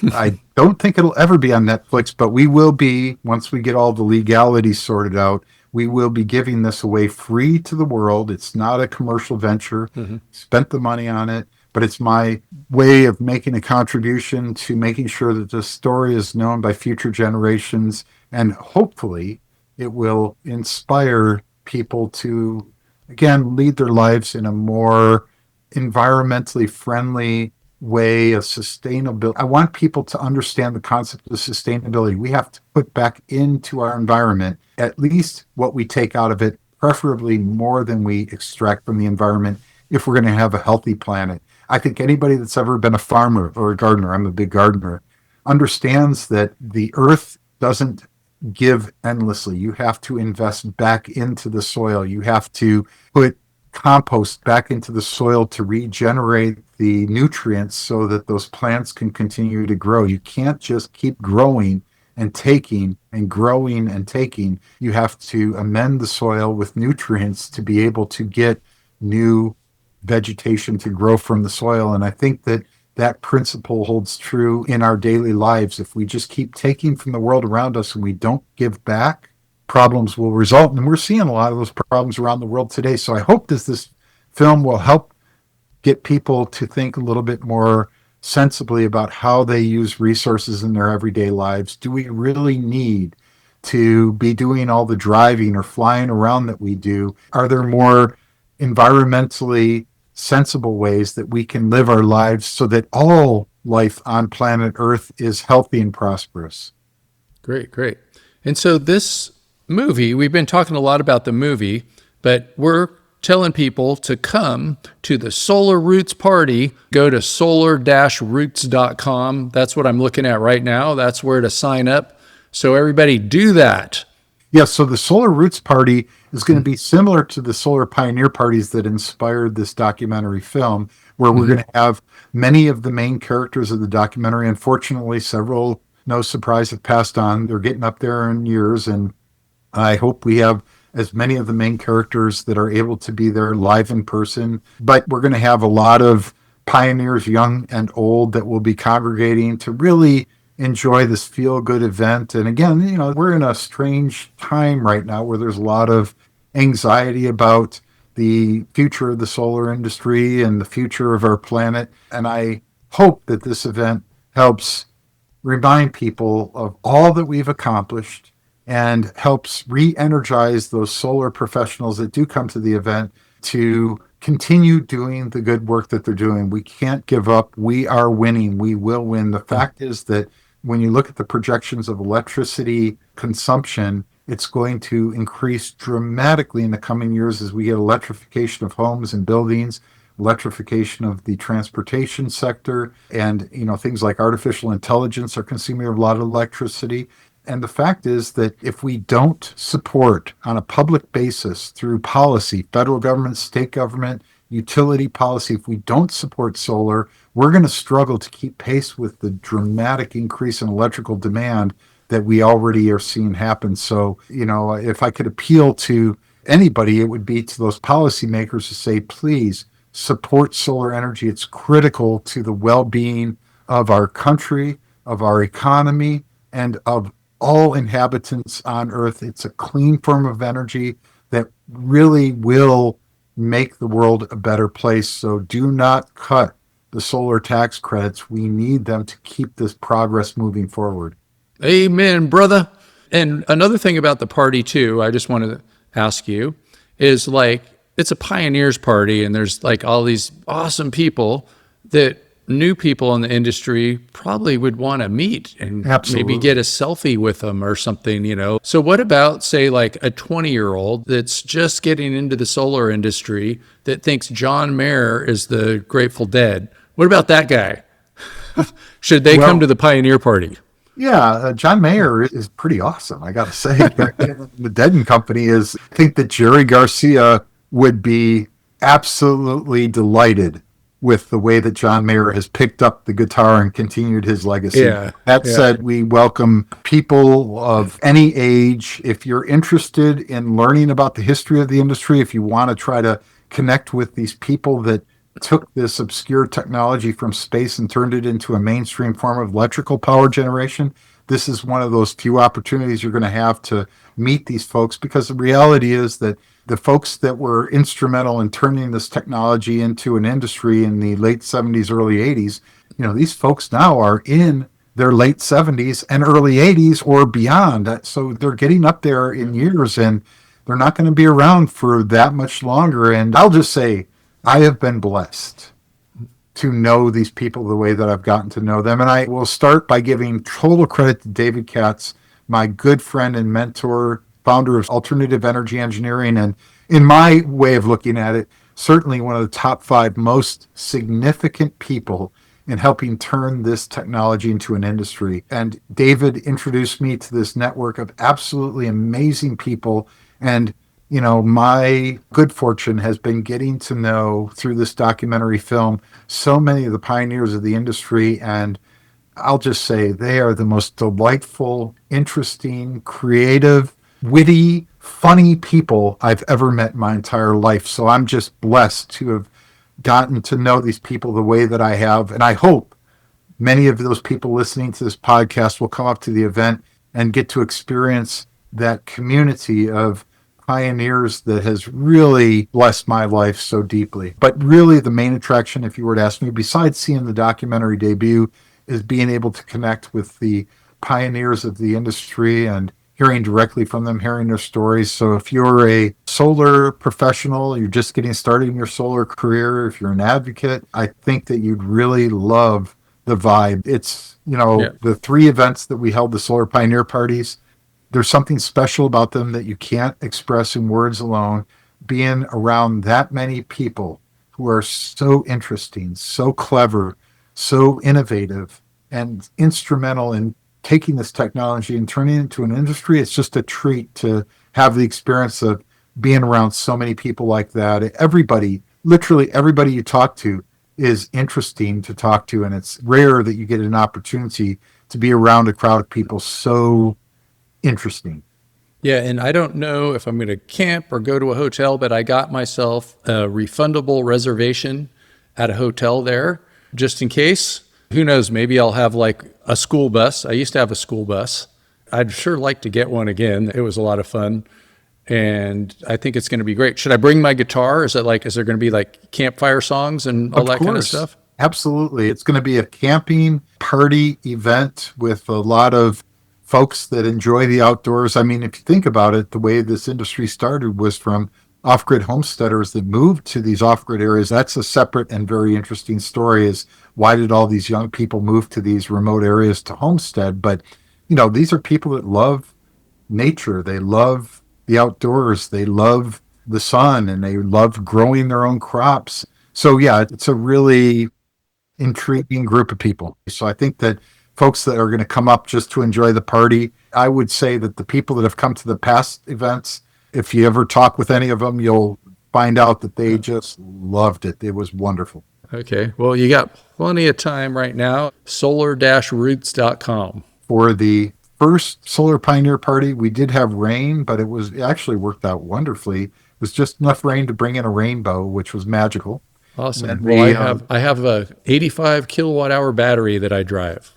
I don't think it'll ever be on Netflix, but we will be, once we get all the legalities sorted out, we will be giving this away free to the world. It's not a commercial venture. Spent the money on it. but it's my way of making a contribution to making sure that this story is known by future generations, and hopefully it will inspire people to, again, lead their lives in a more environmentally friendly way of sustainability. I want people to understand the concept of sustainability. We have to put back into our environment at least what we take out of it, preferably more than we extract from the environment, if we're going to have a healthy planet. I think anybody that's ever been a farmer or a gardener, I'm a big gardener, understands that the earth doesn't give endlessly. You have to invest back into the soil. You have to put compost back into the soil to regenerate the nutrients so that those plants can continue to grow. You can't just keep growing and taking and growing and taking. You have to amend the soil with nutrients to be able to get new vegetation to grow from the soil. And I think that that principle holds true in our daily lives. If we just keep taking from the world around us and we don't give back, problems will result. And we're seeing a lot of those problems around the world today. So I hope this film will help get people to think a little bit more sensibly about how they use resources in their everyday lives. Do we really need to be doing all the driving or flying around that we do? Are there more environmentally sensible ways that we can live our lives so that all life on planet Earth is healthy and prosperous? Great, great. And so this movie, we've been talking a lot about the movie, but we're telling people to come to the Solar Roots Party. Go to solar-roots.com. That's what I'm looking at right now. That's where to sign up. So everybody do that. Yes, so the Solar Roots Party is going to be similar to the Solar Pioneer parties that inspired this documentary film, where we're going to have many of the main characters of the documentary. Unfortunately, several, no surprise, have passed on. They're getting up there in years, and I hope we have as many of the main characters that are able to be there live in person. But we're going to have a lot of pioneers, young and old, that will be congregating to really enjoy this feel-good event. And again, you know, we're in a strange time right now where there's a lot of anxiety about the future of the solar industry and the future of our planet. And I hope that this event helps remind people of all that we've accomplished and helps re-energize those solar professionals that do come to the event to continue doing the good work that they're doing. We can't give up. We are winning. We will win. The fact is that when you look at the projections of electricity consumption, it's going to increase dramatically in the coming years as we get electrification of homes and buildings, electrification of the transportation sector, and things like artificial intelligence are consuming a lot of electricity. And the fact is that if we don't support on a public basis through policy, federal government, state government, utility policy, if we don't support solar, we're going to struggle to keep pace with the dramatic increase in electrical demand that we already are seeing happen. So, if I could appeal to anybody, it would be to those policymakers to say, please support solar energy. It's critical to the well-being of our country, of our economy, and of all inhabitants on Earth. It's a clean form of energy that really will make the world a better place. So do not cut the solar tax credits. We need them to keep this progress moving forward. Amen, brother. And another thing about the party too, I just want to ask you, is it's a pioneers party, and there's all these awesome people that new people in the industry probably would want to meet and Absolutely. maybe get a selfie with them or something, So what about, say, a 20-year-old that's just getting into the solar industry that thinks John Mayer is the Grateful Dead? What about that guy? Should they come to the pioneer party? Yeah, John Mayer is pretty awesome, I got to say. The Dead and Company I think that Jerry Garcia would be absolutely delighted with the way that John Mayer has picked up the guitar and continued his legacy. That said, we welcome people of any age. If you're interested in learning about the history of the industry, if you want to try to connect with these people that took this obscure technology from space and turned it into a mainstream form of electrical power generation, this is one of those few opportunities you're going to have to meet these folks, because the reality is that the folks that were instrumental in turning this technology into an industry in the late 70s, early 80s, these folks now are in their late 70s and early 80s or beyond. So they're getting up there in years, and they're not going to be around for that much longer. And I'll just say, I have been blessed to know these people the way that I've gotten to know them. And I will start by giving total credit to David Katz, my good friend and mentor, founder of Alternative Energy Engineering. And in my way of looking at it, certainly one of the top 5 most significant people in helping turn this technology into an industry. And David introduced me to this network of absolutely amazing people. And my good fortune has been getting to know, through this documentary film, so many of the pioneers of the industry. And I'll just say they are the most delightful, interesting, creative, witty, funny people I've ever met in my entire life. So I'm just blessed to have gotten to know these people the way that I have. And I hope many of those people listening to this podcast will come up to the event and get to experience that community of pioneers that has really blessed my life so deeply. But really the main attraction, if you were to ask me, besides seeing the documentary debut, is being able to connect with the pioneers of the industry and hearing directly from them, hearing their stories. So if you're a solar professional, you're just getting started in your solar career, if you're an advocate, I think that you'd really love the vibe. It's, the 3 events that we held, the Solar Pioneer Parties, there's something special about them that you can't express in words alone. Being around that many people who are so interesting, so clever, so innovative, and instrumental in taking this technology and turning it into an industry, it's just a treat to have the experience of being around so many people like that. Everybody, literally everybody you talk to is interesting to talk to, and it's rare that you get an opportunity to be around a crowd of people so interesting. Yeah, and I don't know if I'm going to camp or go to a hotel, but I got myself a refundable reservation at a hotel there just in case. Who knows, maybe I'll have like a school bus. I used to have a school bus. I'd sure like to get one again. It was a lot of fun. And I think it's going to be great. Should I bring my guitar? Is there going to be like campfire songs and all that kind of stuff? Absolutely. It's going to be a camping party event with a lot of folks that enjoy the outdoors. I mean, if you think about it, the way this industry started was from off-grid homesteaders that moved to these off-grid areas. That's a separate and very interesting story, is why did all these young people move to these remote areas to homestead? But, these are people that love nature. They love the outdoors. They love the sun, and they love growing their own crops. So yeah, it's a really intriguing group of people. So I think that folks that are going to come up just to enjoy the party, I would say that the people that have come to the past events, if you ever talk with any of them, you'll find out that they just loved it. It was wonderful. Okay. Well, you got plenty of time right now. solar-roots.com. For the first Solar Pioneer Party, we did have rain, but it actually worked out wonderfully. It was just enough rain to bring in a rainbow, which was magical. Awesome. Well, I have a 85 kilowatt hour battery that I drive.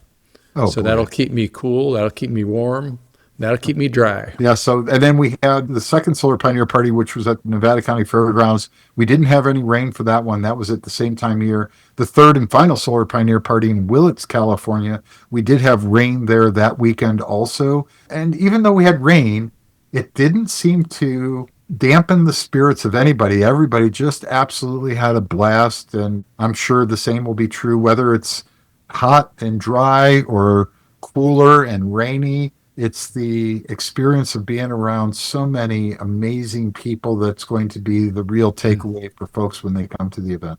Oh, so that'll keep me cool. That'll keep me warm. That'll keep me dry. Yeah. So, and then we had the second Solar Pioneer Party, which was at Nevada County Fairgrounds. We didn't have any rain for that one. That was at the same time of year. The third and final Solar Pioneer Party in Willits, California, we did have rain there that weekend also. And even though we had rain, it didn't seem to dampen the spirits of anybody. Everybody just absolutely had a blast. And I'm sure the same will be true, whether it's hot and dry or cooler and rainy. It's the experience of being around so many amazing people that's going to be the real takeaway for folks when they come to the event.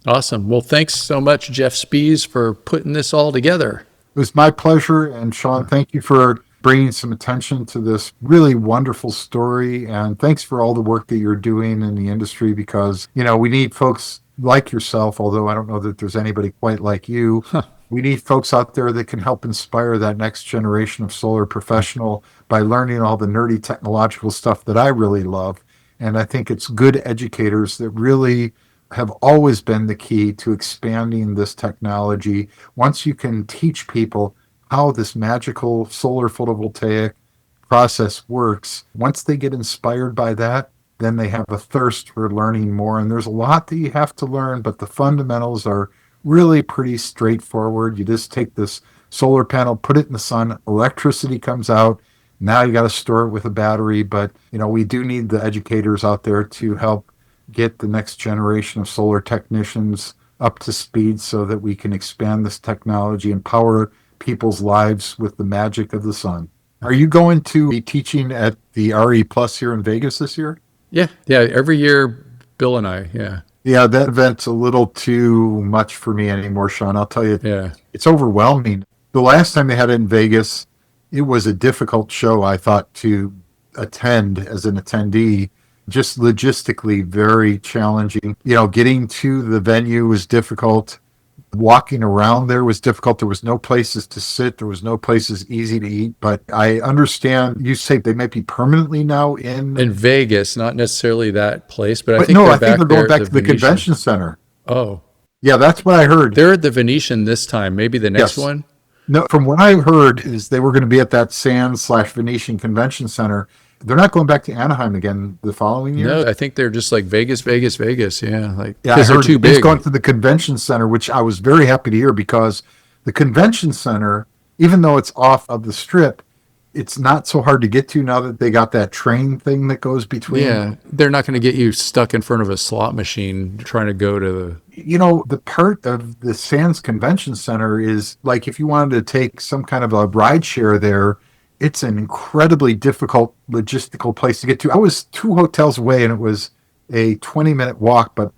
Awesome. Well, thanks so much, Jeff Spies, for putting this all together. It was my pleasure. And Sean, thank you for bringing some attention to this really wonderful story. And thanks for all the work that you're doing in the industry, because, we need folks like yourself, although I don't know that there's anybody quite like you. We need folks out there that can help inspire that next generation of solar professional by learning all the nerdy technological stuff that I really love. And I think it's good educators that really have always been the key to expanding this technology. Once you can teach people how this magical solar photovoltaic process works, once they get inspired by that, then they have a thirst for learning more. And there's a lot that you have to learn, but the fundamentals are really pretty straightforward. You just take this solar panel, put it in the sun, electricity comes out. Now you got to store it with a battery. But, we do need the educators out there to help get the next generation of solar technicians up to speed so that we can expand this technology and power people's lives with the magic of the sun. Are you going to be teaching at the RE Plus here in Vegas this year? Yeah. Every year, Bill and I. Yeah. Yeah, that event's a little too much for me anymore, Sean. I'll tell you, Yeah. it's overwhelming. The last time they had it in Vegas, it was a difficult show, I thought, to attend as an attendee. Just logistically very challenging. Getting to the venue was difficult. Walking around there was difficult. There was no places to sit. There was no places easy to eat. But I understand you say they might be permanently now in Vegas, not necessarily that place, but I think they're going back to the convention center. Oh, yeah, that's what I heard. They're at the Venetian this time. Maybe the next one. No, from what I heard is they were going to be at that Sands/Venetian Convention Center. They're not going back to Anaheim again the following year? No, I think they're just like Vegas. Yeah. Because they're too big. He's going to the convention center, which I was very happy to hear because the convention center, even though it's off of the strip, it's not so hard to get to now that they got that train thing that goes between. Yeah, they're not going to get you stuck in front of a slot machine trying to go to the part of the Sands Convention Center is like if you wanted to take some kind of a ride share there, it's an incredibly difficult logistical place to get to. I was 2 hotels away and it was a 20-minute walk, but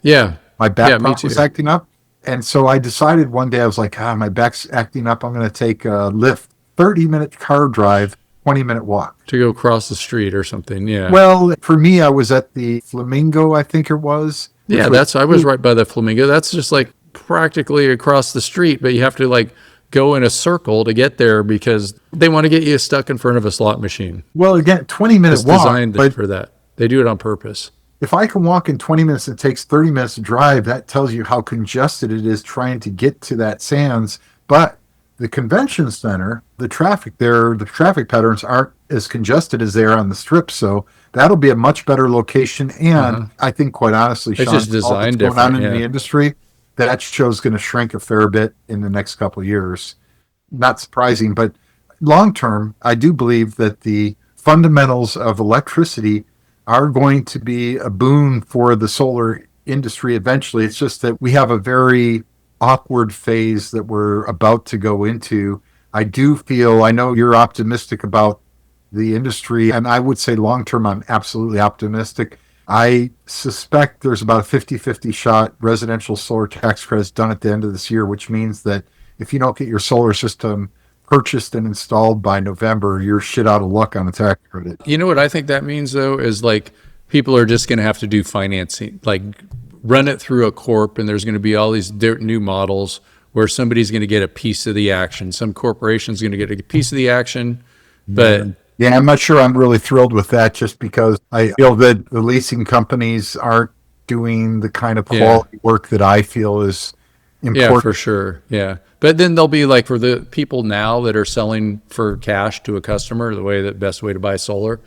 my back was acting up. And so I decided one day, I was like, my back's acting up. I'm going to take a Lyft, 30-minute car drive, 20-minute walk. To go across the street or something, yeah. Well, for me, I was at the Flamingo, I think it was. Yeah, I was right by the Flamingo. That's just like practically across the street, but you have to like go in a circle to get there because they want to get you stuck in front of a slot machine. Well, again, 20-minute walk. It's designed for that. They do it on purpose. If I can walk in 20 minutes, it takes 30 minutes to drive. That tells you how congested it is trying to get to that Sands. But the convention center, the traffic there, the traffic patterns aren't as congested as they are on the strip. So that'll be a much better location. And I think, quite honestly, Sean, it's just designed different. Going on in the industry, that show's going to shrink a fair bit in the next couple of years. Not surprising, but long term, I do believe that the fundamentals of electricity are going to be a boon for the solar industry eventually. It's just that we have a very awkward phase that we're about to go into. I know you're optimistic about the industry, and I would say long term, I'm absolutely optimistic. I suspect there's about a 50-50 shot residential solar tax credits done at the end of this year, which means that if you don't get your solar system purchased and installed by November, you're shit out of luck on the tax credit. You know what I think that means, though, is like people are just going to have to do financing, like run it through a corp, and there's going to be all these new models where somebody's going to get a piece of the action. Some corporation's going to get a piece of the action, but... Yeah, I'm not sure I'm really thrilled with that just because I feel that the leasing companies aren't doing the kind of quality work that I feel is important. Yeah, for sure. Yeah. But then they'll be like for the people now that are selling for cash to a customer, the best way to buy solar,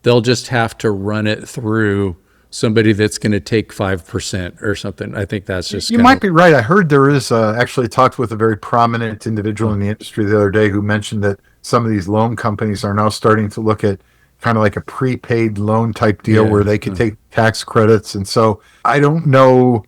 they'll just have to run it through somebody that's going to take 5% or something. I think that's just... You might be right. I heard there is actually talked with a very prominent individual in the industry the other day who mentioned that some of these loan companies are now starting to look at kind of like a prepaid loan type deal where they can take tax credits. And so I don't know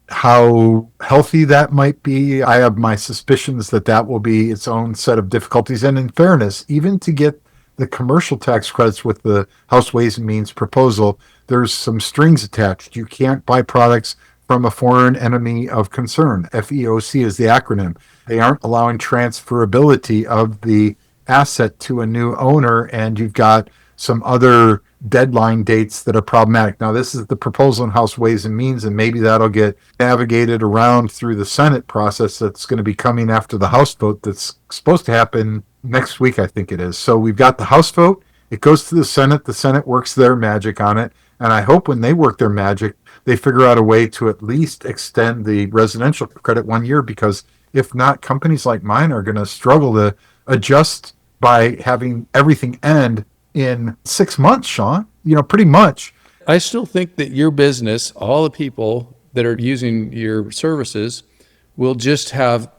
how healthy that might be. I have my suspicions that will be its own set of difficulties. And in fairness, even to get the commercial tax credits with the House Ways and Means proposal, there's some strings attached. You can't buy products from a foreign enemy of concern. FEOC is the acronym. They aren't allowing transferability of the asset to a new owner, and you've got some other deadline dates that are problematic. Now, this is the proposal in House Ways and Means, and maybe that'll get navigated around through the Senate process that's going to be coming after the House vote that's supposed to happen next week, I think it is. So we've got the House vote. It goes to the Senate works their magic on it, and I hope when they work their magic, they figure out a way to at least extend the residential credit 1 year, because if not, companies like mine are going to struggle to adjust by having everything end in 6 months, Sean, pretty much. I still think that your business, all the people that are using your services, will just have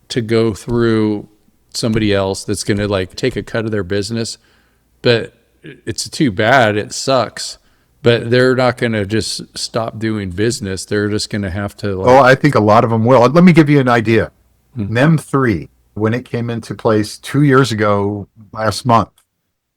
to go through somebody else that's going to like take a cut of their business. But it's too bad. It sucks. But they're not going to just stop doing business. They're just going to have to Oh, like, I think a lot of them will. Let me give you an idea. NEM 3, when it came into place 2 years ago last month,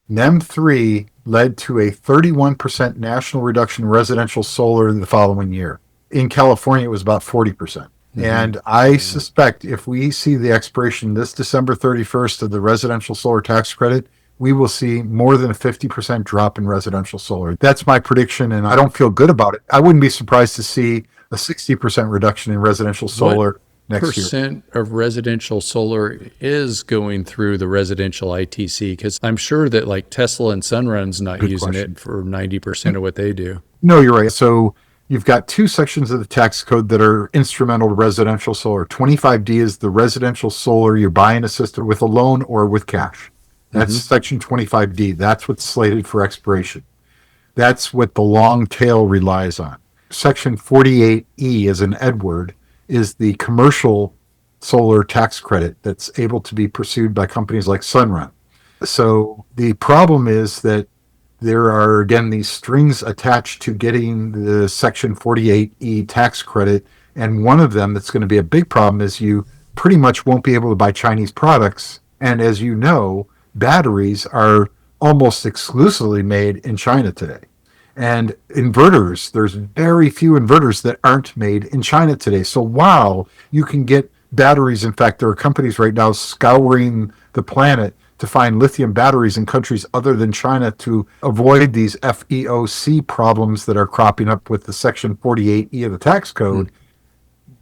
NEM 3 led to a 31% national reduction in residential solar in the following year. In California, it was about 40%. And I suspect if we see the expiration this December 31st of the residential solar tax credit, we will see more than a 50% drop in residential solar. That's my prediction, and I don't feel good about it. I wouldn't be surprised to see a 60% reduction in residential solar next year. percent of residential solar is going through the residential ITC? Because I'm sure that like Tesla and Sunrun's not Good using question. it for 90% of what they do. No, you're right. So you've got two sections of the tax code that are instrumental to residential solar. 25D is the residential solar you're buying a system with a loan or with cash. That's section 25D. That's what's slated for expiration. That's what the long tail relies on. Section 48E, as in Edward, is the commercial solar tax credit that's able to be pursued by companies like Sunrun. So the problem is that there are, again, these strings attached to getting the Section 48E tax credit. And one of them that's going to be a big problem is you pretty much won't be able to buy Chinese products. And as you know, batteries are almost exclusively made in China today. And inverters, there's very few inverters that aren't made in China today. So while you can get batteries, in fact, there are companies right now scouring the planet to find lithium batteries in countries other than China to avoid these FEOC problems that are cropping up with the Section 48E of the tax code.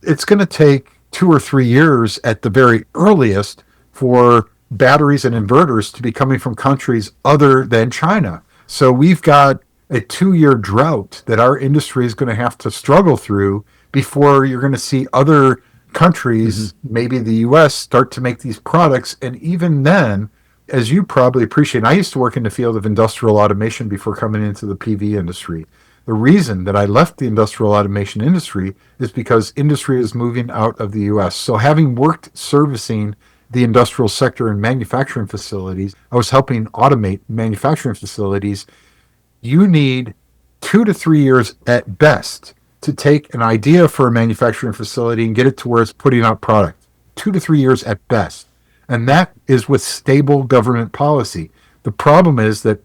It's going to take 2 or 3 years at the very earliest for batteries and inverters to be coming from countries other than China. So we've got a 2-year drought that our industry is going to have to struggle through before you're going to see other countries, maybe the US, start to make these products. And even then, as you probably appreciate, I used to work in the field of industrial automation before coming into the PV industry. The reason that I left the industrial automation industry is because industry is moving out of the US. So having worked servicing the industrial sector and manufacturing facilities, I was helping automate manufacturing facilities. You need 2 to 3 years at best to take an idea for a manufacturing facility and get it to where it's putting out product. 2 to 3 years at best. And that is with stable government policy. The problem is that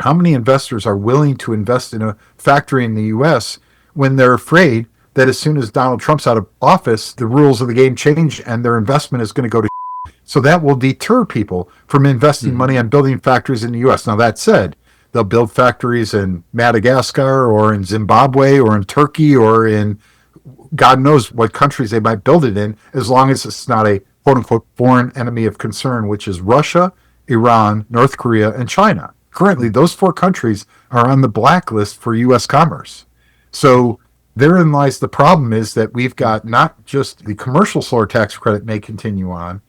how many investors are willing to invest in a factory in the US when they're afraid that as soon as Donald Trump's out of office, the rules of the game change and their investment is going to go to so that will deter people from investing money on building factories in the US. Now, that said, they'll build factories in Madagascar or in Zimbabwe or in Turkey or in God knows what countries they might build it in, as long as it's not a quote-unquote foreign enemy of concern, which is Russia, Iran, North Korea, and China. Currently, those 4 countries are on the blacklist for U.S. commerce. So therein lies the problem, is that we've got not just the commercial solar tax credit may continue on,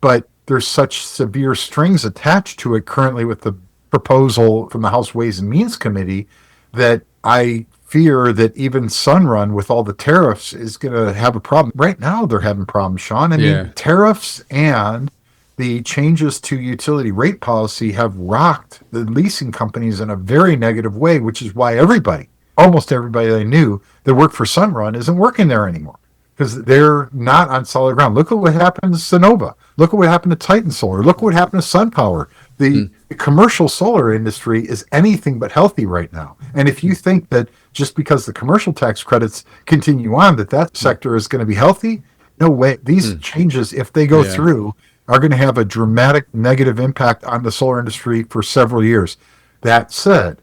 but there's such severe strings attached to it currently with the proposal from the House Ways and Means Committee that I fear that even Sunrun, with all the tariffs, is going to have a problem. Right now, they're having problems, Sean. I mean, tariffs and the changes to utility rate policy have rocked the leasing companies in a very negative way, which is why everybody, almost everybody I knew that worked for Sunrun isn't working there anymore because they're not on solid ground. Look at what happened to Sonova. Look at what happened to Titan Solar. Look what happened to SunPower. The commercial solar industry is anything but healthy right now. And if you think that just because the commercial tax credits continue on, that sector is going to be healthy, no way. These changes, if they go through, are going to have a dramatic negative impact on the solar industry for several years. That said,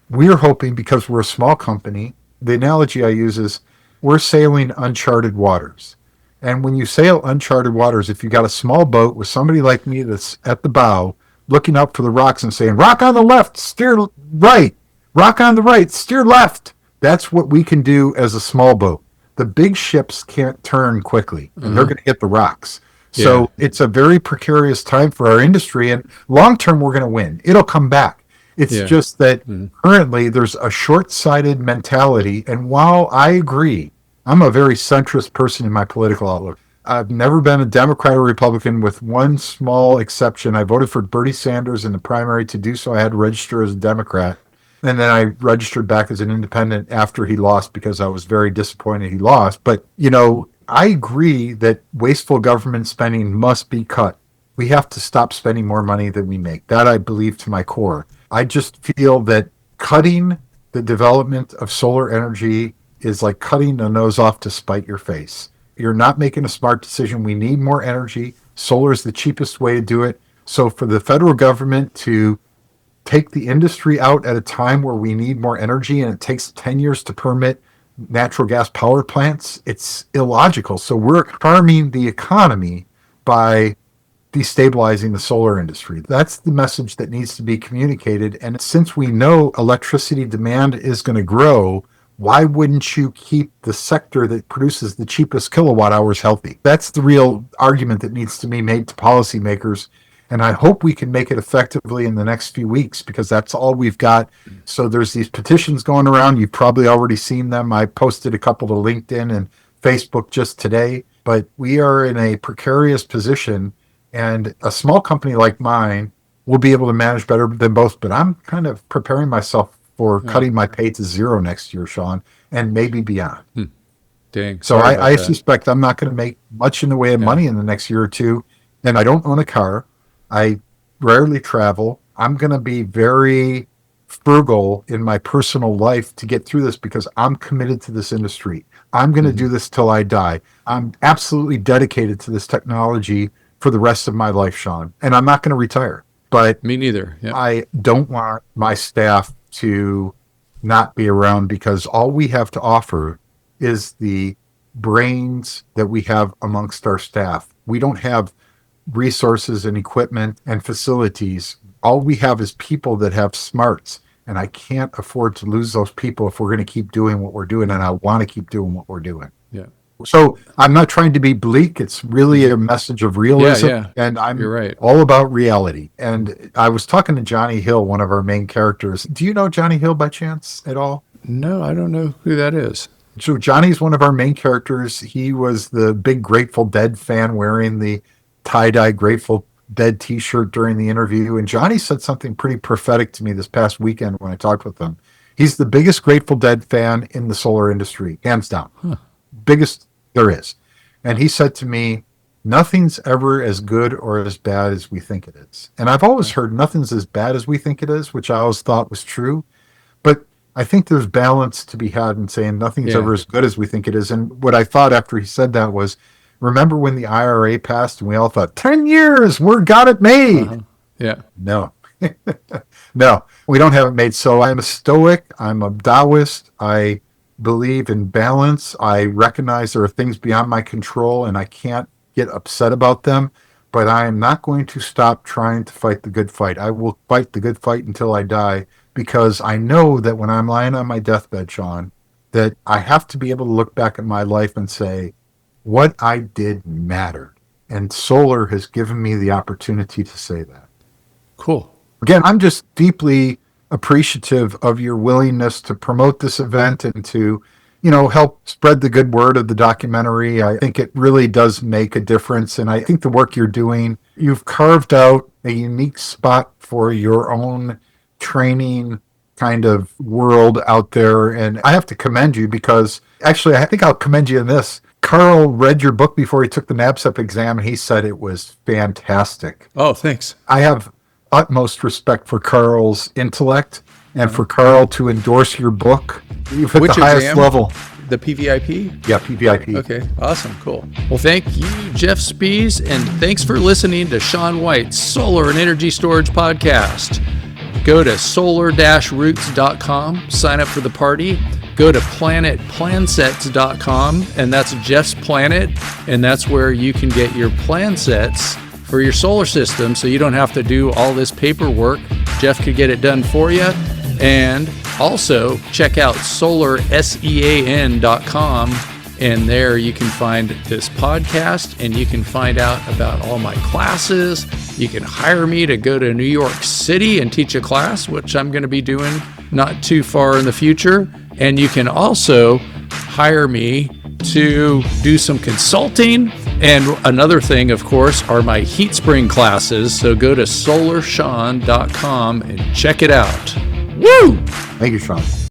we're hoping, because we're a small company, the analogy I use is we're sailing uncharted waters. And when you sail uncharted waters, if you got a small boat with somebody like me that's at the bow, looking up for the rocks and saying, rock on the left, steer right, rock on the right, steer left. That's what we can do as a small boat. The big ships can't turn quickly, and they're going to hit the rocks. So it's a very precarious time for our industry, and long term, we're going to win. It'll come back. It's Yeah. just that currently there's a short-sighted mentality. And while I agree, I'm a very centrist person in my political outlook. I've never been a Democrat or Republican, with one small exception. I voted for Bernie Sanders in the primary. To do so, I had to register as a Democrat. And then I registered back as an independent after he lost, because I was very disappointed he lost. But, I agree that wasteful government spending must be cut. We have to stop spending more money than we make. That I believe to my core. I just feel that cutting the development of solar energy is like cutting the nose off to spite your face. You're not making a smart decision. We need more energy. Solar is the cheapest way to do it. So for the federal government to take the industry out at a time where we need more energy and it takes 10 years to permit natural gas power plants, it's illogical. So we're harming the economy by destabilizing the solar industry. That's the message that needs to be communicated. And since we know electricity demand is going to grow, why wouldn't you keep the sector that produces the cheapest kilowatt hours healthy? That's the real argument that needs to be made to policymakers. And I hope we can make it effectively in the next few weeks, because that's all we've got. So there's these petitions going around. You've probably already seen them. I posted a couple to LinkedIn and Facebook just today. But we are in a precarious position, and a small company like mine will be able to manage better than both. But I'm kind of preparing myself for cutting my pay to zero next year, Sean, and maybe beyond. Dang. So Sorry about I that. suspect I'm not going to make much in the way of money in the next year or two. And I don't own a car. I rarely travel. I'm going to be very frugal in my personal life to get through this, because I'm committed to this industry. I'm going to do this till I die. I'm absolutely dedicated to this technology for the rest of my life, Sean. And I'm not going to retire. But Me neither. Yeah. I don't want my staff to not be around, because all we have to offer is the brains that we have amongst our staff. We don't have resources and equipment and facilities. All we have is people that have smarts, and I can't afford to lose those people if we're going to keep doing what we're doing, and I want to keep doing what we're doing. Yeah. So I'm not trying to be bleak. It's really a message of realism, and You're right. all about reality. And I was talking to Johnny Hill, one of our main characters. Do you know Johnny Hill by chance at all? No, I don't know who that is. So Johnny's one of our main characters. He was the big Grateful Dead fan wearing the tie-dye Grateful Dead t-shirt during the interview. And Johnny said something pretty prophetic to me this past weekend when I talked with him. He's the biggest Grateful Dead fan in the solar industry, hands down. Biggest there is. And he said to me, nothing's ever as good or as bad as we think it is. And I've always heard nothing's as bad as we think it is, which I always thought was true. But I think there's balance to be had in saying nothing's ever as good as we think it is. And what I thought after he said that was, remember when the IRA passed and we all thought, 10 years, we're got it made. Yeah. No. No, we don't have it made. So I'm a Stoic. I'm a Taoist. I believe in balance. I recognize there are things beyond my control and I can't get upset about them, but I am not going to stop trying to fight the good fight. I will fight the good fight until I die, because I know that when I'm lying on my deathbed, Sean, that I have to be able to look back at my life and say, what I did mattered. And solar has given me the opportunity to say that. Cool. Again, I'm just deeply appreciative of your willingness to promote this event and to, help spread the good word of the documentary. I think it really does make a difference. And I think the work you're doing, you've carved out a unique spot for your own training kind of world out there. And I have to commend you, because actually, I think I'll commend you in this. Carl read your book before he took the NABCEP exam, and he said it was fantastic. Oh, thanks. I have utmost respect for Carl's intellect and for Carl to endorse your book. You've hit Which the highest exam? level. The PVIP? Yeah, PVIP. Okay, awesome, cool. Well, thank you, Jeff Spies, and thanks for listening to Sean White's Solar and Energy Storage Podcast. Go to solar-roots.com, sign up for the party. Go to planetplansets.com, and that's Jeff's Planet, and that's where you can get your plan sets for your solar system, so you don't have to do all this paperwork. Jeff could get it done for you. And also check out solarsean.com And there you can find this podcast, and you can find out about all my classes. You can hire me to go to New York City and teach a class, which I'm going to be doing not too far in the future. And you can also hire me to do some consulting. And another thing, of course, are my heat spring classes. So go to solarshawn.com and check it out. Woo! Thank you, Sean.